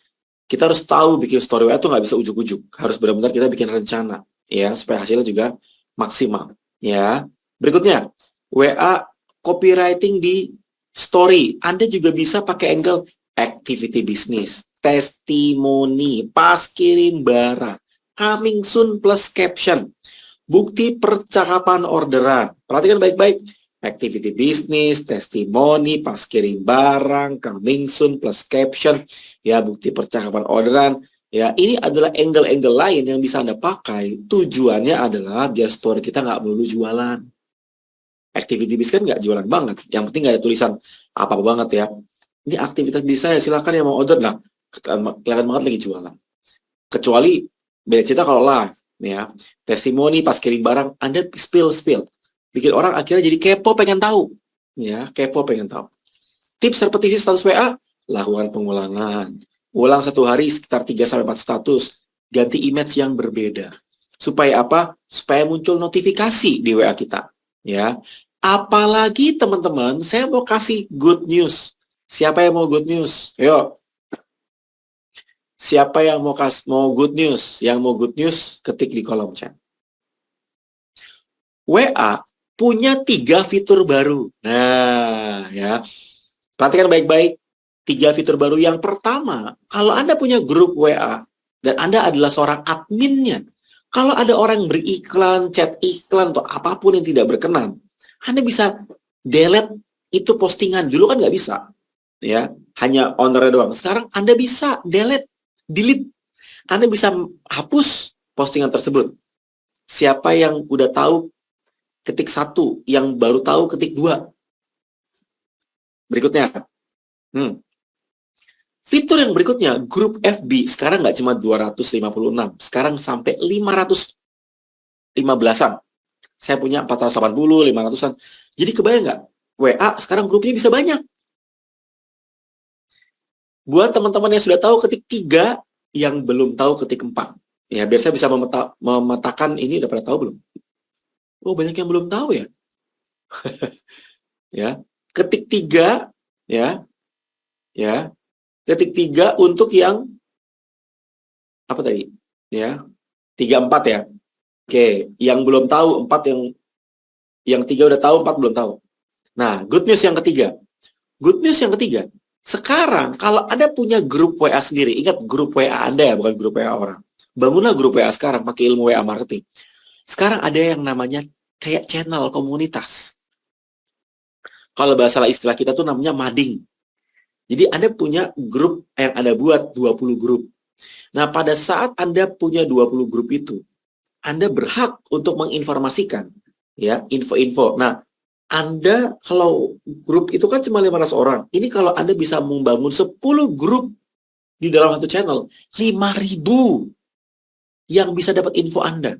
kita harus tahu bikin story WA itu nggak bisa ujuk-ujuk, harus benar-benar kita bikin rencana, ya, supaya hasilnya juga maksimal, ya. Berikutnya, WA copywriting di story. Anda juga bisa pakai angle activity business, testimoni, pas kirim barang, coming soon plus caption, bukti percakapan orderan. Perhatikan baik-baik. Activity business, testimoni, pas kirim barang, coming soon plus caption, ya, bukti percakapan orderan. Ya, ini adalah angle-angle lain yang bisa Anda pakai. Tujuannya adalah biar story kita nggak melulu jualan. Activity bisnis kan nggak jualan banget. Yang penting nggak ada tulisan apa-apa banget ya. Ini aktivitas bisnis saya, silakan yang mau order. Nah, kelihatan banget lagi jualan. Kecuali beda cerita kalau live, ya. Testimoni pas kirim barang, Anda spill. Bikin orang akhirnya jadi kepo pengen tahu. Ya, kepo pengen tahu. Tips repetisi status WA, lakukan pengulangan. Ulang satu hari sekitar 3-4 status. Ganti image yang berbeda. Supaya apa? Supaya muncul notifikasi di WA kita. Ya. Apalagi teman-teman, saya mau kasih good news. Siapa yang mau good news? Yuk. Siapa yang mau good news? Yang mau good news, ketik di kolom chat. WA punya 3 fitur baru. Nah, ya. Perhatikan baik-baik. 3 fitur baru. Yang pertama, kalau Anda punya grup WA dan Anda adalah seorang adminnya, kalau ada orang beriklan, chat iklan, atau apapun yang tidak berkenan, Anda bisa delete itu postingan. Dulu kan nggak bisa. Ya, hanya owner doang. Sekarang Anda bisa delete. Anda bisa hapus postingan tersebut. Siapa yang udah tahu, ketik 1. Yang baru tahu, ketik 2. Berikutnya. Fitur yang berikutnya, grup FB. Sekarang nggak cuma 256. Sekarang sampai 515-an. Saya punya 480, 500-an. Jadi kebayang nggak? WA sekarang grupnya bisa banyak. Buat teman-teman yang sudah tahu, ketik 3. Yang belum tahu, ketik 4. Ya, biar saya bisa memetakan ini. Udah pada tahu belum? Oh, banyak yang belum tahu ya. Ya, ketik 3. Ya. Ketik 3 untuk yang apa tadi? Ya. 3, 4 ya. Oke, yang belum tahu 4, yang 3 udah tahu, 4 belum tahu. Nah, good news yang ketiga. Good news yang ketiga. Sekarang kalau Anda punya grup WA sendiri, ingat grup WA Anda ya, bukan grup WA orang. Bangunlah grup WA sekarang pakai ilmu WA marketing. Sekarang ada yang namanya kayak channel komunitas. Kalau bahasa istilah kita tuh namanya mading. Jadi Anda punya grup yang Anda buat 20 grup. Nah, pada saat Anda punya 20 grup itu, Anda berhak untuk menginformasikan ya, info-info. Nah, Anda kalau grup itu kan cuma 500 orang. Ini kalau Anda bisa membangun 10 grup di dalam satu channel, 5.000 yang bisa dapat info Anda.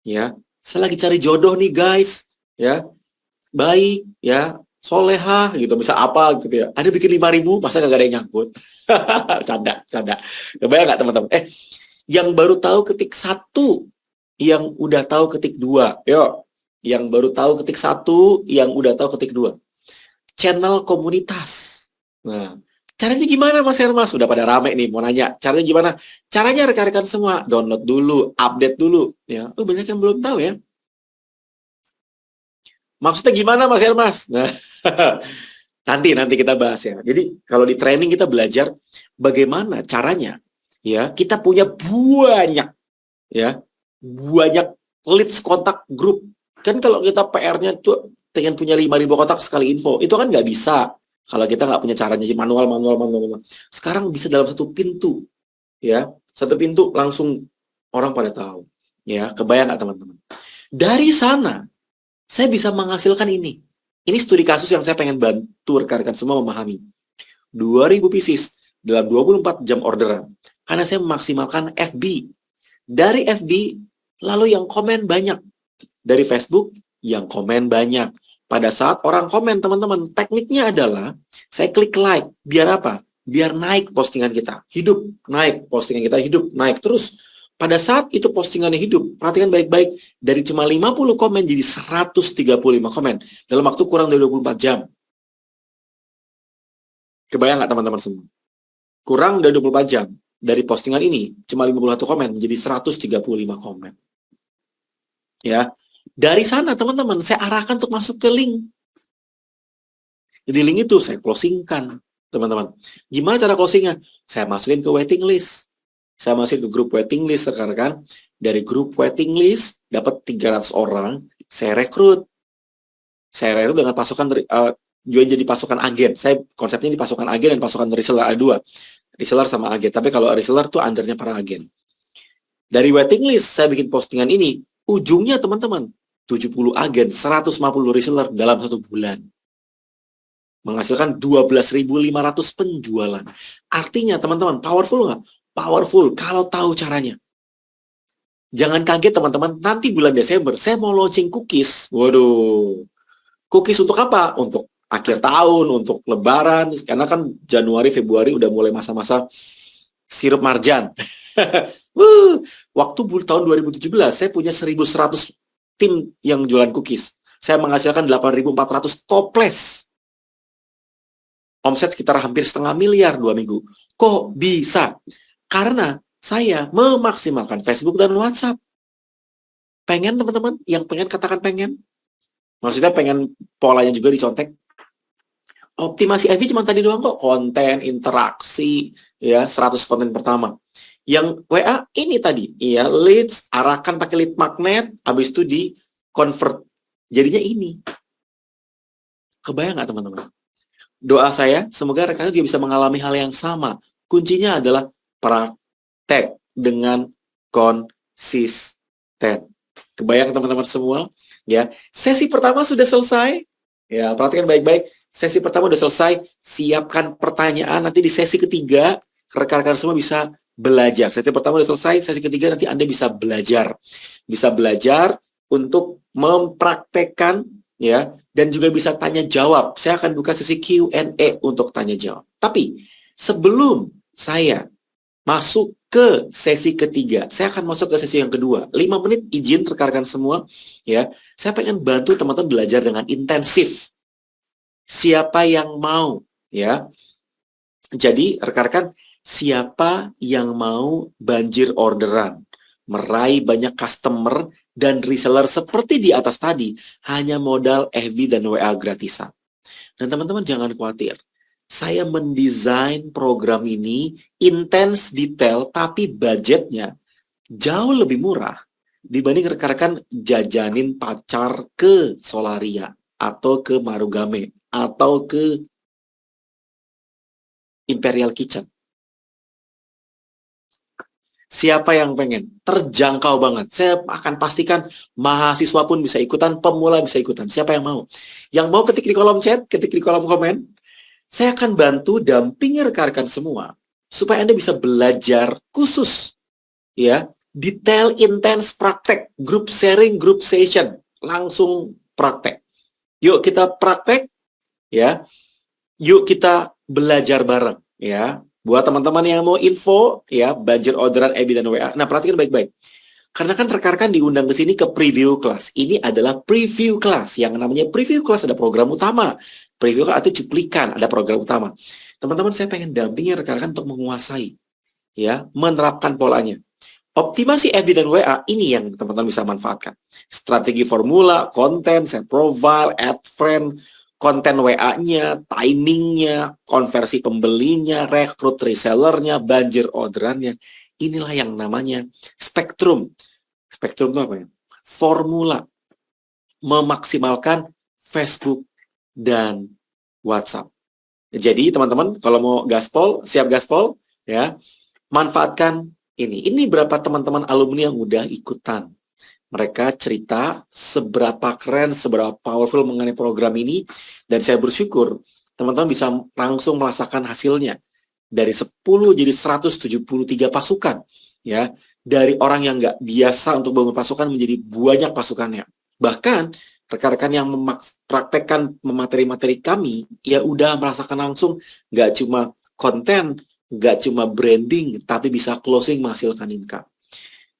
Ya, saya lagi cari jodoh nih guys, ya, baik, ya, solehah gitu, bisa apa gitu ya. Anda bikin 5.000, masa nggak ada yang nyangkut? Canda, canda. Kebayang nggak teman-teman? Yang baru tahu ketik 1, yang udah tahu ketik 2. Yuk, yang baru tahu ketik 1, yang udah tahu ketik 2. Channel komunitas. Nah, caranya gimana Mas Hermas? Udah pada rame nih mau nanya. Caranya gimana? Caranya rekan-rekan semua download dulu, update dulu ya. Oh, banyak yang belum tahu ya. Maksudnya gimana Mas Hermas? Nah, nanti kita bahas ya. Jadi kalau di training kita belajar bagaimana caranya ya. Kita punya banyak ya, banyak leads kontak grup. Kan kalau kita PR-nya tuh pengen punya 5.000 kontak sekali info, itu kan nggak bisa. Kalau kita nggak punya caranya, jadi manual. Sekarang bisa dalam satu pintu, ya. Satu pintu langsung orang pada tahu. Ya, kebayang nggak teman-teman? Dari sana, saya bisa menghasilkan ini. Ini studi kasus yang saya pengen bantu rekan-rekan semua memahami. 2.000 pieces dalam 24 jam orderan. Karena saya memaksimalkan FB. Dari FB, lalu yang komen banyak. Dari Facebook, yang komen banyak. Pada saat orang komen, teman-teman, tekniknya adalah saya klik like. Biar apa? Biar naik postingan kita. Hidup, naik. Postingan kita hidup, naik. Terus, pada saat itu postingannya hidup, perhatikan baik-baik. Dari cuma 50 komen jadi 135 komen. Dalam waktu kurang dari 24 jam. Kebayang nggak teman-teman semua? Kurang dari 24 jam. Dari postingan ini, cuma 51 komen, menjadi 135 komen. Ya, dari sana teman-teman, saya arahkan untuk masuk ke link. Jadi link itu saya closingkan, teman-teman. Gimana cara closingnya? Saya masukin ke waiting list. Saya masukin ke grup waiting list, rekan-rekan. Dari grup waiting list, dapat 300 orang, saya rekrut. Saya rekrut dengan pasukan, join jadi pasukan agen. Saya konsepnya di pasukan agen dan pasukan reseller, ada 2. Reseller sama agen. Tapi kalau reseller tuh undernya para agen. Dari waiting list, saya bikin postingan ini. Ujungnya teman-teman, 70 agen, 150 reseller dalam 1 bulan. Menghasilkan 12.500 penjualan. Artinya teman-teman, powerful nggak? Powerful, kalau tahu caranya. Jangan kaget teman-teman, nanti bulan Desember, saya mau launching cookies. Waduh, cookies untuk apa? Untuk akhir tahun, untuk lebaran, karena kan Januari, Februari udah mulai masa-masa sirup marjan. Waktu tahun 2017, saya punya 1.100 tim yang jualan cookies. Saya menghasilkan 8.400 toples. Omset sekitar hampir 0,5 miliar 2 minggu. Kok bisa? Karena saya memaksimalkan Facebook dan WhatsApp. Pengen teman-teman? Yang pengen katakan pengen. Maksudnya pengen polanya juga dicontek. Optimasi FB cuma tadi doang kok. Konten, interaksi, ya 100 konten pertama. Yang WA ini tadi, ya leads, arahkan pakai lead magnet, habis itu di convert. Jadinya ini. Kebayang nggak teman-teman? Doa saya, semoga rekan juga bisa mengalami hal yang sama. Kuncinya adalah praktek dengan konsisten. Kebayang teman-teman semua? Ya, sesi pertama sudah selesai. Ya, perhatikan baik-baik. Sesi pertama sudah selesai. Siapkan pertanyaan. Nanti di sesi ketiga, rekan-rekan semua bisa belajar. Sesi pertama sudah selesai. Sesi ketiga nanti Anda bisa belajar. Bisa belajar untuk mempraktekkan, ya, dan juga bisa tanya jawab. Saya akan buka sesi Q&A untuk tanya jawab. Tapi sebelum saya masuk ke sesi ketiga, saya akan masuk ke sesi yang kedua. 5 menit izin rekan-rekan semua, ya. Saya pengen bantu teman-teman belajar dengan intensif. Siapa yang mau, ya. Jadi rekan-rekan, siapa yang mau banjir orderan, meraih banyak customer dan reseller seperti di atas tadi, hanya modal FB dan WA gratisan. Dan teman-teman jangan khawatir. Saya mendesain program ini intens detail, tapi budgetnya jauh lebih murah dibanding rekan-rekan jajanin pacar ke Solaria, atau ke Marugame, atau ke Imperial Kitchen. Siapa yang pengen? Terjangkau banget. Saya akan pastikan mahasiswa pun bisa ikutan, pemula bisa ikutan. Siapa yang mau? Yang mau ketik di kolom chat, ketik di kolom komen. Saya akan bantu dampingi rekan-rekan semua supaya Anda bisa belajar khusus, ya, detail, intens, praktek, group sharing, group session, langsung praktek. Yuk kita praktek, ya. Yuk kita belajar bareng, ya. Buat teman-teman yang mau info, ya, budget orderan EBI dan WA. Nah, perhatikan baik-baik. Karena kan rekan-rekan diundang ke sini ke preview class. Ini adalah preview class. Yang namanya preview class ada program utama. Preview class atau cuplikan, ada program utama. Teman-teman, saya pengen dampingi rekan-rekan untuk menguasai, ya, menerapkan polanya. Optimasi FB dan WA ini yang teman-teman bisa manfaatkan. Strategi formula, konten, set profile, add friend, konten WA-nya, timingnya, konversi pembelinya, rekrut resellernya, banjir orderannya. Inilah yang namanya spektrum. Spektrum itu apa ya? Formula memaksimalkan Facebook dan WhatsApp. Jadi teman-teman kalau mau gaspol, siap gaspol, ya, manfaatkan ini. Ini berapa teman-teman alumni yang udah ikutan. Mereka cerita seberapa keren, seberapa powerful mengenai program ini, dan saya bersyukur teman-teman bisa langsung merasakan hasilnya. Dari 10 jadi 173 pasukan, ya. Dari orang yang nggak biasa untuk bangun pasukan menjadi banyak pasukannya. Bahkan rekan-rekan yang mempraktekkan materi-materi kami, ya udah merasakan langsung nggak cuma konten, nggak cuma branding, tapi bisa closing menghasilkan income.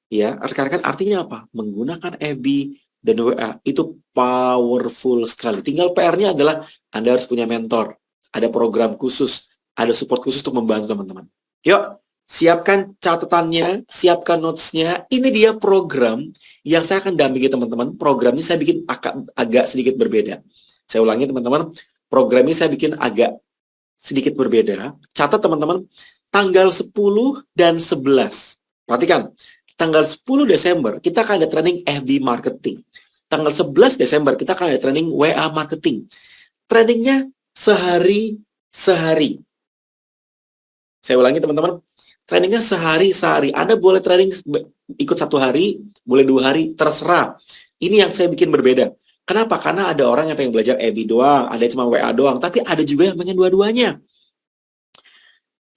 Ya, rekan-rekan artinya apa? Menggunakan FB dan WA itu powerful sekali. Tinggal PR-nya adalah Anda harus punya mentor, ada program khusus, ada support khusus untuk membantu teman-teman. Yuk, siapkan catatannya, siapkan notes-nya. Ini dia program yang saya akan dampingi teman-teman. Program ini saya bikin agak sedikit berbeda. Saya ulangi teman-teman, program ini saya bikin agak sedikit berbeda. Catat teman-teman, tanggal 10 dan 11. Perhatikan, tanggal 10 Desember kita akan ada training FB marketing. Tanggal 11 Desember kita akan ada training WA marketing. Trainingnya sehari. Saya ulangi teman-teman, trainingnya sehari. Anda boleh training ikut 1 hari, boleh 2 hari, terserah. Ini yang saya bikin berbeda. Kenapa? Karena ada orang yang pengen belajar FB doang, ada yang cuma WA doang, tapi ada juga yang pengen dua-duanya.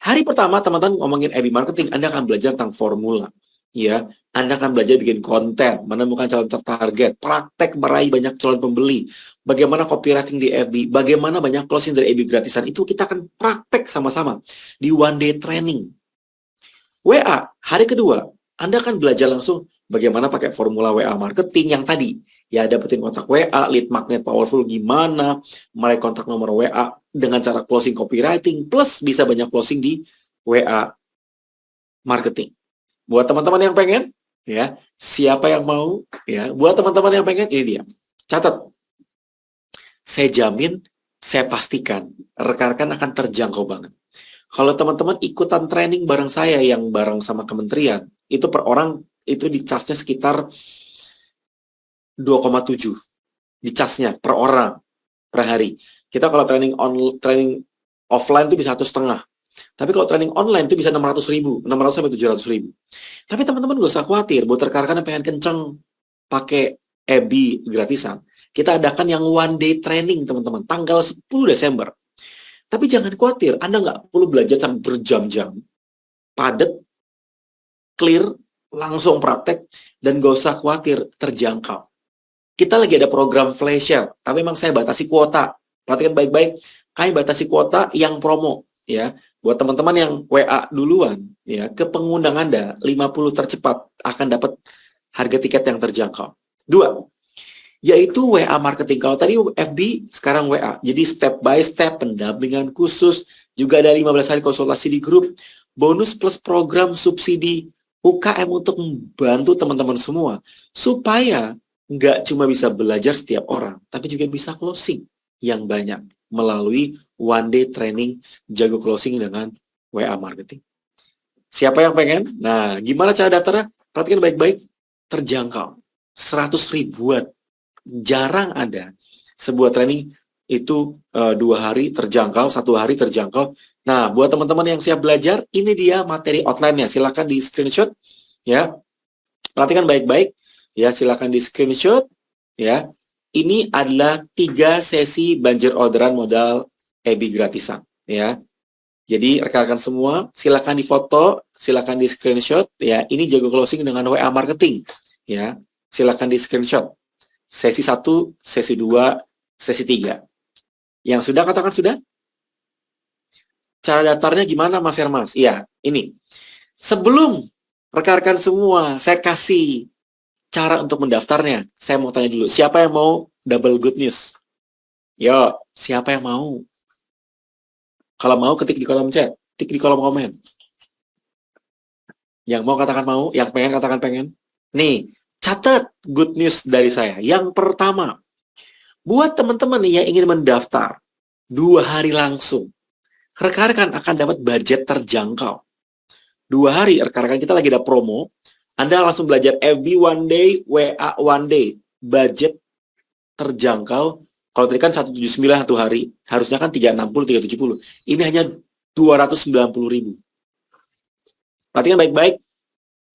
Hari pertama teman-teman ngomongin FB marketing, Anda akan belajar tentang formula. Ya, Anda akan belajar bikin konten, menemukan calon tertarget, praktek meraih banyak calon pembeli, bagaimana copywriting di FB, bagaimana banyak closing dari FB gratisan, itu kita akan praktek sama-sama di one day training. WA, hari kedua, Anda akan belajar langsung bagaimana pakai formula WA marketing yang tadi. Ya, dapetin kontak WA, lead magnet powerful gimana, meraih kontak nomor WA dengan cara closing copywriting, plus bisa banyak closing di WA marketing. Buat teman-teman yang pengen, ya, siapa yang mau, ya, buat teman-teman yang pengen, ini dia. Catat. Saya jamin, saya pastikan, rekan-rekan akan terjangkau banget. Kalau teman-teman ikutan training bareng saya yang bareng sama kementerian, itu per orang, itu di charge-nya sekitar 2,7. Di charge-nya per orang, per hari. Kita kalau training offline itu bisa 1,5. Tapi kalau training online itu bisa 600.000, 600 sampai 700.000. Tapi teman-teman gak usah khawatir, buat rekan-rekan yang pengen kenceng pakai EBI gratisan, kita adakan yang one day training teman-teman, tanggal 10 Desember. Tapi jangan khawatir, Anda nggak perlu belajar sampai berjam-jam. Padat, clear, langsung praktek, dan gak usah khawatir terjangkau. Kita lagi ada program flash sale, tapi memang saya batasi kuota. Perhatikan baik-baik, kami batasi kuota yang promo, ya. Buat teman-teman yang WA duluan, ya, ke pengunjung Anda 50 tercepat akan dapat harga tiket yang terjangkau. 2, yaitu WA marketing. Kalau tadi FB, sekarang WA. Jadi step by step pendampingan khusus, juga ada 15 hari konsultasi di grup, bonus plus program subsidi UKM untuk membantu teman-teman semua supaya nggak cuma bisa belajar setiap orang, tapi juga bisa closing yang banyak melalui one day training jago closing dengan WA marketing. Siapa yang pengen? Nah, gimana cara daftarnya? Perhatikan baik-baik, terjangkau. 100 ribuan. Jarang ada sebuah training itu 2 hari terjangkau, 1 hari terjangkau, Nah, buat teman-teman yang siap belajar, ini dia materi outline-nya. Silakan di screenshot ya. Perhatikan baik-baik ya, silakan di screenshot ya. Ini adalah 3 sesi banjir orderan modal EBI gratisan ya. Jadi rekan-rekan semua silakan difoto, silakan di screenshot ya. Ini jago closing dengan WA marketing ya. Silakan di screenshot. Sesi 1, sesi 2, sesi 3. Yang sudah katakan sudah? Cara daftarnya gimana Mas Hermas? Iya, ini. Sebelum rekan-rekan semua saya kasih cara untuk mendaftarnya, saya mau tanya dulu, siapa yang mau double good news? Yo, siapa yang mau? Kalau mau ketik di kolom chat, ketik di kolom komen. Yang mau katakan mau, yang pengen katakan pengen. Nih, catat good news dari saya. Yang pertama, buat teman-teman yang ingin mendaftar 2 hari langsung, rekan-rekan akan dapat budget terjangkau. 2 hari, rekan-rekan kita lagi ada promo, Anda langsung belajar FB one day, WA one day, budget terjangkau. Kalau tadi kan 179 1 hari, harusnya kan 360, 370. Ini hanya 290.000. Perhatikan baik-baik,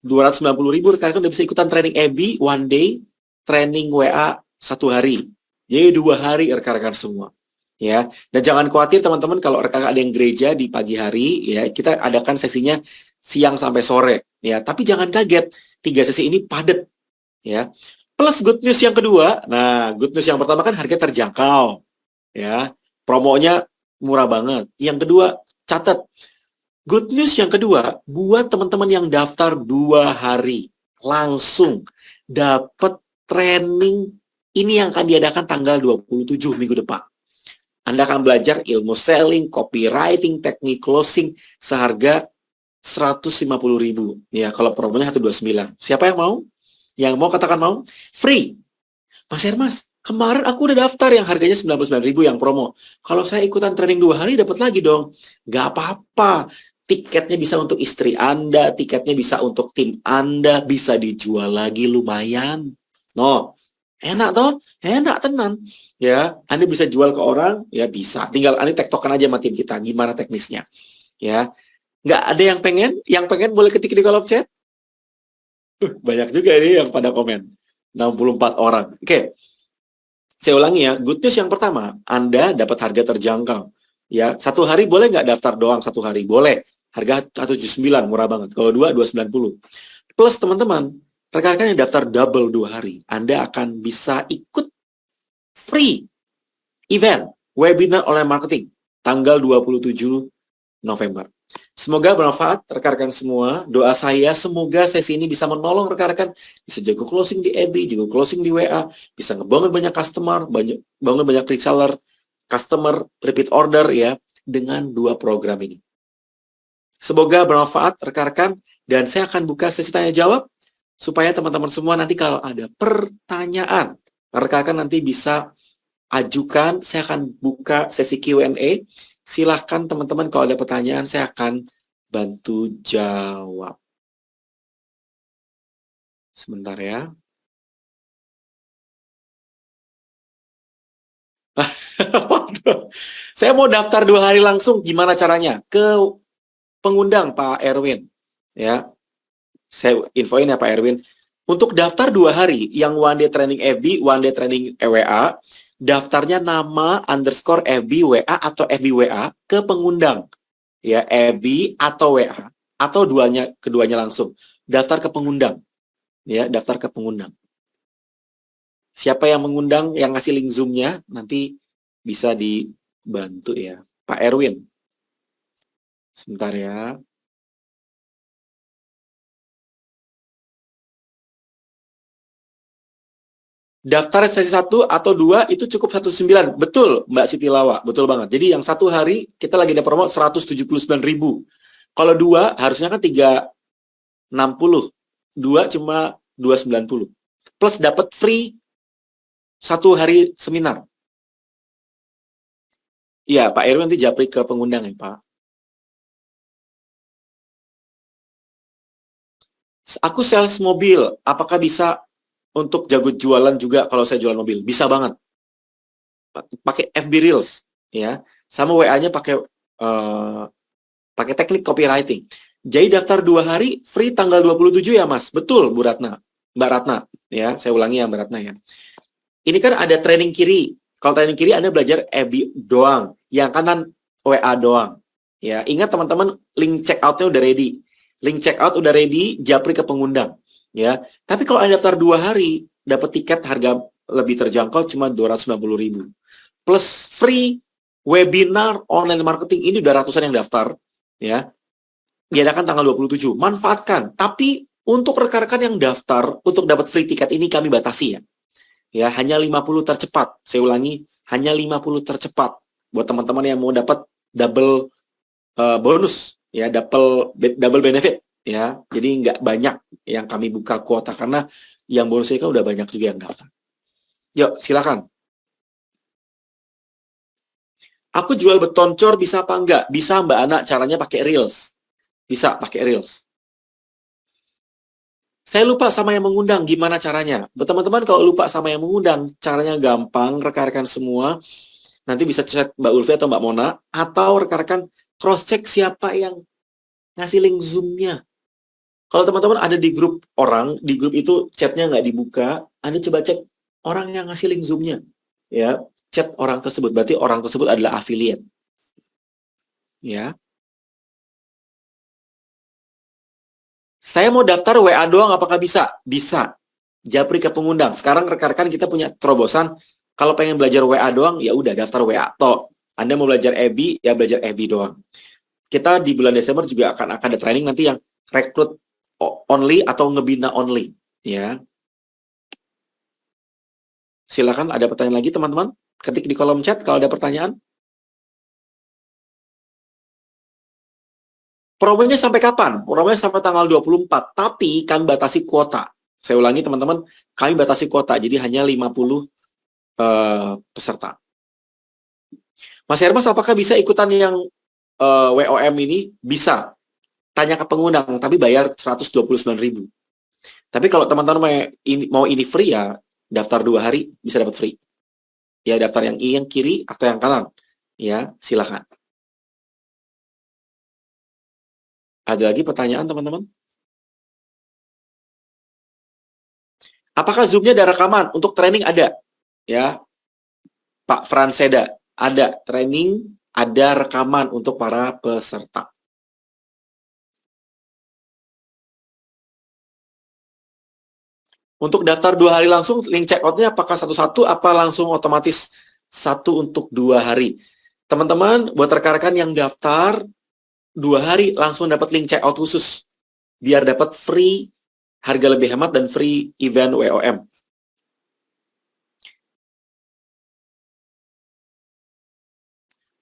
290.000 rekan-rekan udah bisa ikutan training FB one day, training WA 1 hari. Jadi 2 hari rekan-rekan semua. Ya, dan jangan khawatir teman-teman kalau rekan ada yang gereja di pagi hari, ya kita adakan sesinya siang sampai sore, ya. Tapi jangan kaget, 3 sesi ini padat, ya. Plus good news yang kedua, nah good news yang pertama kan harga terjangkau, ya. Promonya murah banget. Yang kedua, catat. Good news yang kedua, buat teman-teman yang daftar 2 hari langsung dapat training ini yang akan diadakan tanggal 27 minggu depan. Anda akan belajar ilmu selling, copywriting, teknik closing seharga 150.000. Ya, kalau promonya 129. Siapa yang mau? Yang mau katakan mau? Free. Mas Hermas, kemarin aku udah daftar yang harganya 99.000 yang promo. Kalau saya ikutan training 2 hari dapat lagi dong. Gak apa-apa. Tiketnya bisa untuk istri Anda, tiketnya bisa untuk tim Anda, bisa dijual lagi lumayan. No, enak toh? Enak tenan. Ya, Anda bisa jual ke orang, ya bisa. Tinggal Anda tektokan aja sama tim kita, gimana teknisnya. Ya, nggak ada yang pengen boleh ketik di kolom chat. Banyak juga ini yang pada komen. 64 orang. Oke. Saya ulangi ya, good news yang pertama, Anda dapat harga terjangkau. Ya, 1 hari boleh nggak daftar doang 1 hari? Boleh. Harga 179, murah banget. Kalau 2, 290. Plus teman-teman, rekan-rekan yang daftar double 2 hari, Anda akan bisa ikut free event webinar online marketing tanggal 27 November. Semoga bermanfaat rekan-rekan semua. Doa saya semoga sesi ini bisa menolong rekan-rekan bisa jago closing di EB, jago closing di WA, bisa ngebangun banyak customer, bangun banyak reseller, customer, repeat order ya dengan 2 program ini. Semoga bermanfaat rekan-rekan dan saya akan buka sesi tanya jawab supaya teman-teman semua nanti kalau ada pertanyaan rekan-rekan nanti bisa ajukan. Saya akan buka sesi Q&A. Silahkan teman-teman kalau ada pertanyaan saya akan bantu jawab. Sebentar ya. Saya mau daftar 2 hari langsung, gimana caranya? Ke pengundang Pak Erwin. Ya, saya infoin ya Pak Erwin. Untuk daftar 2 hari, yang one day training FB, one day training WA, daftarnya nama underscore FB WA atau FB WA ke pengundang. Ya, FB atau WA atau keduanya langsung. Daftar ke pengundang. Ya, daftar ke pengundang. Siapa yang mengundang, yang ngasih link Zoom-nya nanti bisa dibantu ya. Pak Erwin. Sebentar ya. Daftar sesi 1 atau 2 itu cukup 109. Betul, Mbak Siti Lawa. Betul banget. Jadi yang 1 hari kita lagi ada promo 179.000. Kalau 2 harusnya kan 360. 2 cuma 290. Plus dapat free 1 hari seminar. Iya, Pak Erwin nanti japri ke pengundang ya, Pak. Aku sales mobil. Apakah bisa untuk jago jualan juga kalau saya jualan mobil? Bisa banget. Pakai FB Reels ya. Sama WA-nya pakai pakai teknik copywriting. Jadi daftar 2 hari, free tanggal 27 ya Mas? Betul, Bu Ratna. Mbak Ratna, ya, saya ulangi ya Mbak Ratna ya. Ini kan ada training kiri. Kalau training kiri Anda belajar EBI doang, yang kanan WA doang. Ya, ingat teman-teman, link check out-nya udah ready. Link check out udah ready, japri ke pengundang. Ya, tapi kalau Anda daftar 2 hari, dapat tiket harga lebih terjangkau cuma 290.000. Plus free webinar online marketing, ini udah ratusan yang daftar, ya. Diadakan tanggal 27. Manfaatkan. Tapi untuk rekan-rekan yang daftar untuk dapat free tiket ini kami batasi ya. Ya, hanya 50 tercepat. Saya ulangi, hanya 50 tercepat buat teman-teman yang mau dapat double bonus ya, double benefit ya. Jadi nggak banyak yang kami buka kuota karena yang bonusnya kan udah banyak juga yang daftar. Yuk, silakan. Aku jual beton cor bisa apa enggak? Bisa Mbak Ana, caranya pakai Reels. Bisa pakai Reels. Saya lupa sama yang mengundang, gimana caranya? Teman-teman kalau lupa sama yang mengundang, caranya gampang, rekan-rekan semua. Nanti bisa chat Mbak Ulfi atau Mbak Mona, atau rekan-rekan cross-check siapa yang ngasih link Zoom-nya. Kalau teman-teman ada di grup orang, di grup itu chatnya nggak dibuka, Anda coba cek orang yang ngasih link Zoom-nya. Ya, chat orang tersebut, berarti orang tersebut adalah affiliate. Ya. Saya mau daftar WA doang, apakah bisa? Bisa. Japri ke pengundang. Sekarang rekan-rekan kita punya terobosan, kalau pengen belajar WA doang, ya udah daftar WA. Toh, Anda mau belajar EBI, ya belajar EBI doang. Kita di bulan Desember juga akan ada training nanti yang rekrut only atau ngebina only. Ya. Silakan, ada pertanyaan lagi teman-teman? Ketik di kolom chat kalau ada pertanyaan. Promonya sampai kapan? Promonya sampai tanggal 24, tapi kami batasi kuota. Saya ulangi teman-teman, kami batasi kuota, jadi hanya 50 peserta. Mas Hermas, apakah bisa ikutan yang WOM ini? Bisa. Tanya ke pengundang, tapi bayar 129.000. Tapi kalau teman-teman mau ini free ya, daftar 2 hari bisa dapat free. Ya, daftar yang kiri atau yang kanan. Ya, silakan. Ada lagi pertanyaan teman-teman? Apakah Zoom-nya ada rekaman? Untuk training ada. Ya, Pak Franseda, ada training, ada rekaman untuk para peserta. Untuk daftar 2 hari langsung, link checkout-nya apakah satu-satu, apa langsung otomatis satu untuk 2 hari? Teman-teman, buat rekan-rekan yang daftar 2 hari langsung dapat link checkout khusus, biar dapat free, harga lebih hemat dan free event WOM.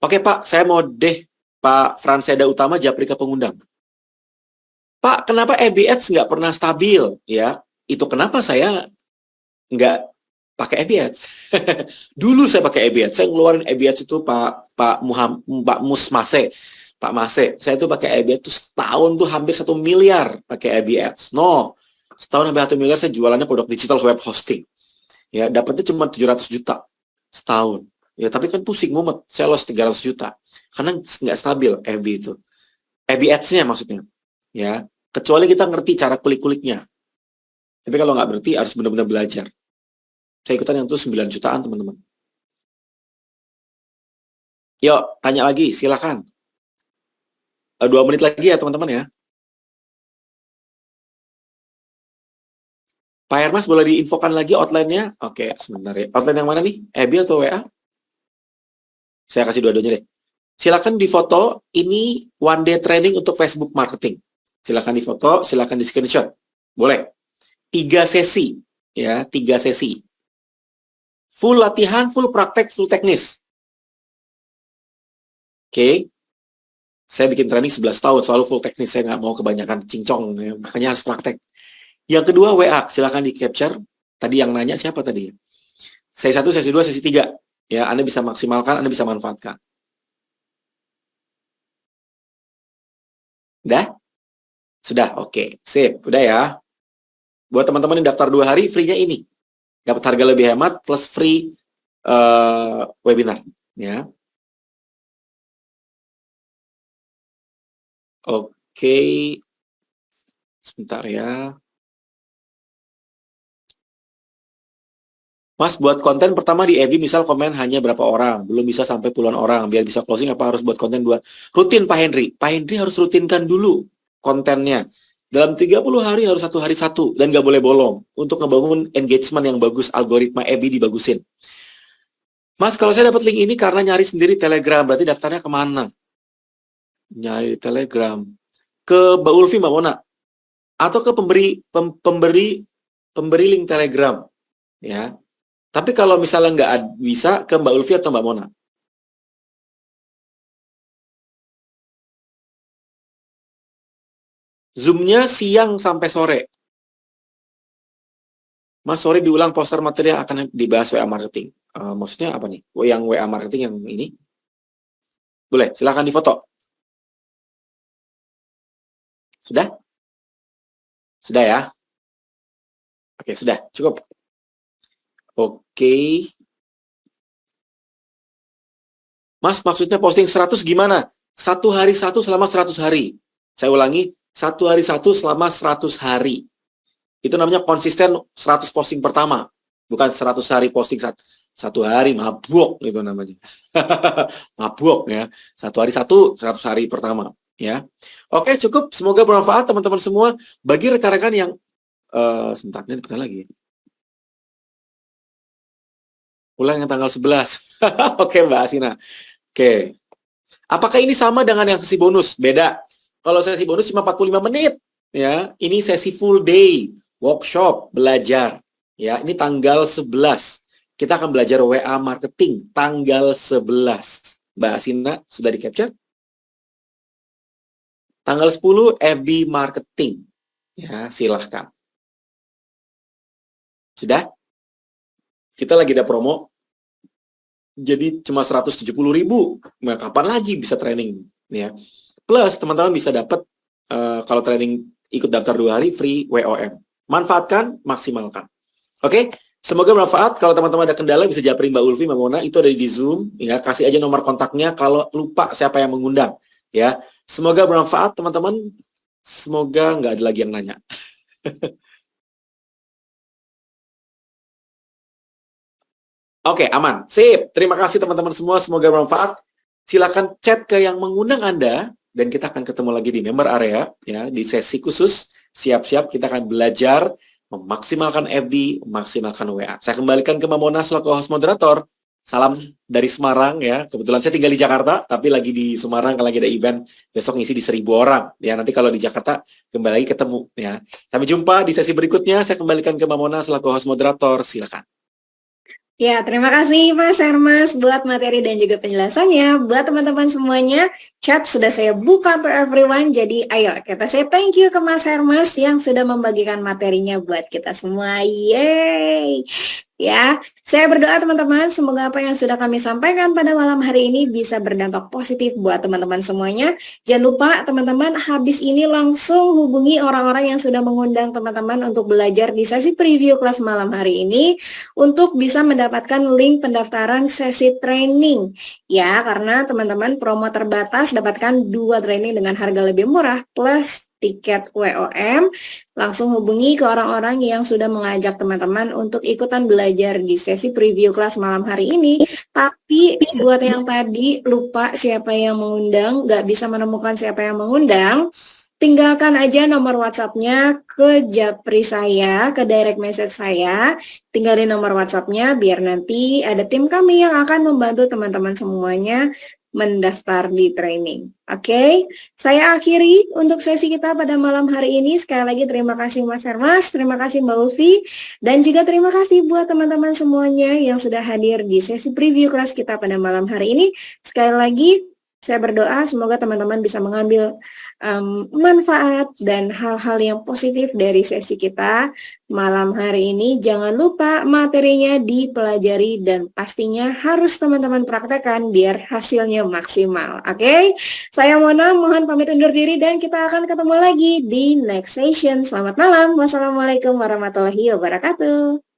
Oke Pak, saya mau deh Pak Franseda Utama japri ke pengundang. Pak, kenapa EBI Ads nggak pernah stabil? Ya, itu kenapa saya nggak pakai EBI Ads. Dulu saya pakai EBI Ads. Saya ngeluarin EBI Ads itu Pak Mase. Pak Mase, saya tuh pakai EBI Ads tuh setahun tuh hampir 1 miliar pakai EBI Ads. No, setahun hampir 1 miliar saya jualannya produk digital web hosting. Ya, dapatnya cuma 700 juta setahun. Ya, tapi kan pusing mumet. Saya loss 300 juta. Karena nggak stabil EBI itu. EBI Ads-nya maksudnya. Ya, kecuali kita ngerti cara kulik-kuliknya. Tapi kalau nggak ngerti, harus benar-benar belajar. Saya ikutan yang itu 9 jutaan, teman-teman. Yuk, tanya lagi, silakan. 2 menit lagi ya, teman-teman ya. Pak Hermas, boleh diinfokan lagi outline-nya? Oke, sebentar ya. Outline yang mana nih? EBI atau WA? Saya kasih dua-duanya deh. Silakan difoto, ini one day training untuk Facebook marketing. Silakan difoto, silakan di screenshot. Boleh. 3 sesi, ya, 3 sesi. Full latihan, full praktek, full teknis. Oke. Saya bikin training 11 tahun, selalu full teknis. Saya nggak mau kebanyakan cincong, ya. Makanya harus praktek. Yang kedua, WA. Silakan di-capture. Tadi yang nanya siapa tadi? Sesi 1, sesi 2, sesi 3. Ya, Anda bisa maksimalkan, Anda bisa manfaatkan. Udah? Sudah, oke. Sip, udah ya. Buat teman-teman yang daftar 2 hari, free-nya ini. Dapat harga lebih hemat, plus free webinar. Ya. Oke, sebentar ya. Mas, buat konten pertama di FB misal komen hanya berapa orang, belum bisa sampai puluhan orang, biar bisa closing apa harus buat konten dua? Rutin Pak Henry. Pak Henry harus rutinkan dulu kontennya. Dalam 30 hari harus 1 hari 1, dan nggak boleh bolong. Untuk ngebangun engagement yang bagus, algoritma FB dibagusin. Mas, kalau saya dapat link ini karena nyari sendiri Telegram, berarti daftarnya kemana? Nyari Telegram. Ke Mbak Ulfi, Mbak Mona. Atau ke pemberi link Telegram. Ya. Tapi kalau misalnya nggak bisa, ke Mbak Ulfi atau Mbak Mona. Zoom-nya siang sampai sore. Mas, sore diulang poster materi yang akan dibahas WA Marketing. Maksudnya apa nih? Yang WA Marketing yang ini? Boleh, silahkan difoto. Sudah? Sudah ya? Oke, sudah. Cukup. Oke. Mas, maksudnya posting 100 gimana? 1 hari 1 selama 100 hari. Saya ulangi, 1 hari 1 selama 100 hari. Itu namanya konsisten 100 posting pertama. Bukan 100 hari posting 1 hari, mabuk itu namanya. Mabuk ya. 1 hari 1, 100 hari pertama. Ya. Oke, cukup. Semoga bermanfaat teman-teman semua. Bagi rekan-rekan yang... sebentar, ini bukan lagi. Ulang yang tanggal 11. Oke, Mbak Asina. Oke. Apakah ini sama dengan yang sesi bonus? Beda. Kalau sesi bonus cuma 45 menit. Ya, ini sesi full day. Workshop, belajar. Ya, ini tanggal 11. Kita akan belajar WA Marketing. Tanggal 11. Mbak Asina, sudah di-capture? Tanggal 10, FB Marketing. Ya, silahkan. Sudah? Kita lagi ada promo. Jadi cuma 170.000, nah, kapan lagi bisa training ya? Plus teman-teman bisa dapat kalau training ikut daftar 2 hari free WOM. Manfaatkan, maksimalkan. Oke, semoga bermanfaat. Kalau teman-teman ada kendala bisa japri Mbak Ulfi, Mbak Mona, itu ada di Zoom ya. Kasih aja nomor kontaknya kalau lupa siapa yang mengundang ya. Semoga bermanfaat teman-teman. Semoga nggak ada lagi yang nanya. Oke, aman. Sip. Terima kasih teman-teman semua. Semoga bermanfaat. Silakan chat ke yang mengundang Anda dan kita akan ketemu lagi di member area ya, di sesi khusus. Siap-siap kita akan belajar memaksimalkan FB, memaksimalkan WA. Saya kembalikan ke Mamona selaku host moderator. Salam dari Semarang ya. Kebetulan saya tinggal di Jakarta, tapi lagi di Semarang kalau lagi ada event besok ngisi di 1.000 orang. Ya, nanti kalau di Jakarta kembali lagi ketemu ya. Sampai jumpa di sesi berikutnya. Saya kembalikan ke Mamona selaku host moderator. Silakan. Ya, terima kasih Mas Hermas buat materi dan juga penjelasannya. Buat teman-teman semuanya, chat sudah saya buka to everyone. Jadi ayo kita say thank you ke Mas Hermas yang sudah membagikan materinya buat kita semua. Yeay! Ya, saya berdoa teman-teman, semoga apa yang sudah kami sampaikan pada malam hari ini bisa berdampak positif buat teman-teman semuanya. Jangan lupa teman-teman, habis ini langsung hubungi orang-orang yang sudah mengundang teman-teman untuk belajar di sesi preview kelas malam hari ini untuk bisa mendapatkan link pendaftaran sesi training. Ya, karena teman-teman promo terbatas dapatkan 2 training dengan harga lebih murah plus tiket WOM, langsung hubungi ke orang-orang yang sudah mengajak teman-teman untuk ikutan belajar di sesi preview kelas malam hari ini. Tapi buat yang tadi lupa siapa yang mengundang, nggak bisa menemukan siapa yang mengundang, tinggalkan aja nomor WhatsApp-nya ke japri saya, ke direct message saya, tinggalin nomor WhatsApp-nya biar nanti ada tim kami yang akan membantu teman-teman semuanya mendaftar di training. Oke, saya akhiri untuk sesi kita pada malam hari ini. Sekali lagi terima kasih Mas Hermas, terima kasih Mbak Ulfi, dan juga terima kasih buat teman-teman semuanya yang sudah hadir di sesi preview kelas kita pada malam hari ini. Sekali lagi, saya berdoa semoga teman-teman bisa mengambil manfaat dan hal-hal yang positif dari sesi kita malam hari ini. Jangan lupa materinya dipelajari dan pastinya harus teman-teman praktekkan biar hasilnya maksimal. Oke, saya Mona mohon pamit undur diri dan kita akan ketemu lagi di next session. Selamat malam. Wassalamualaikum warahmatullahi wabarakatuh.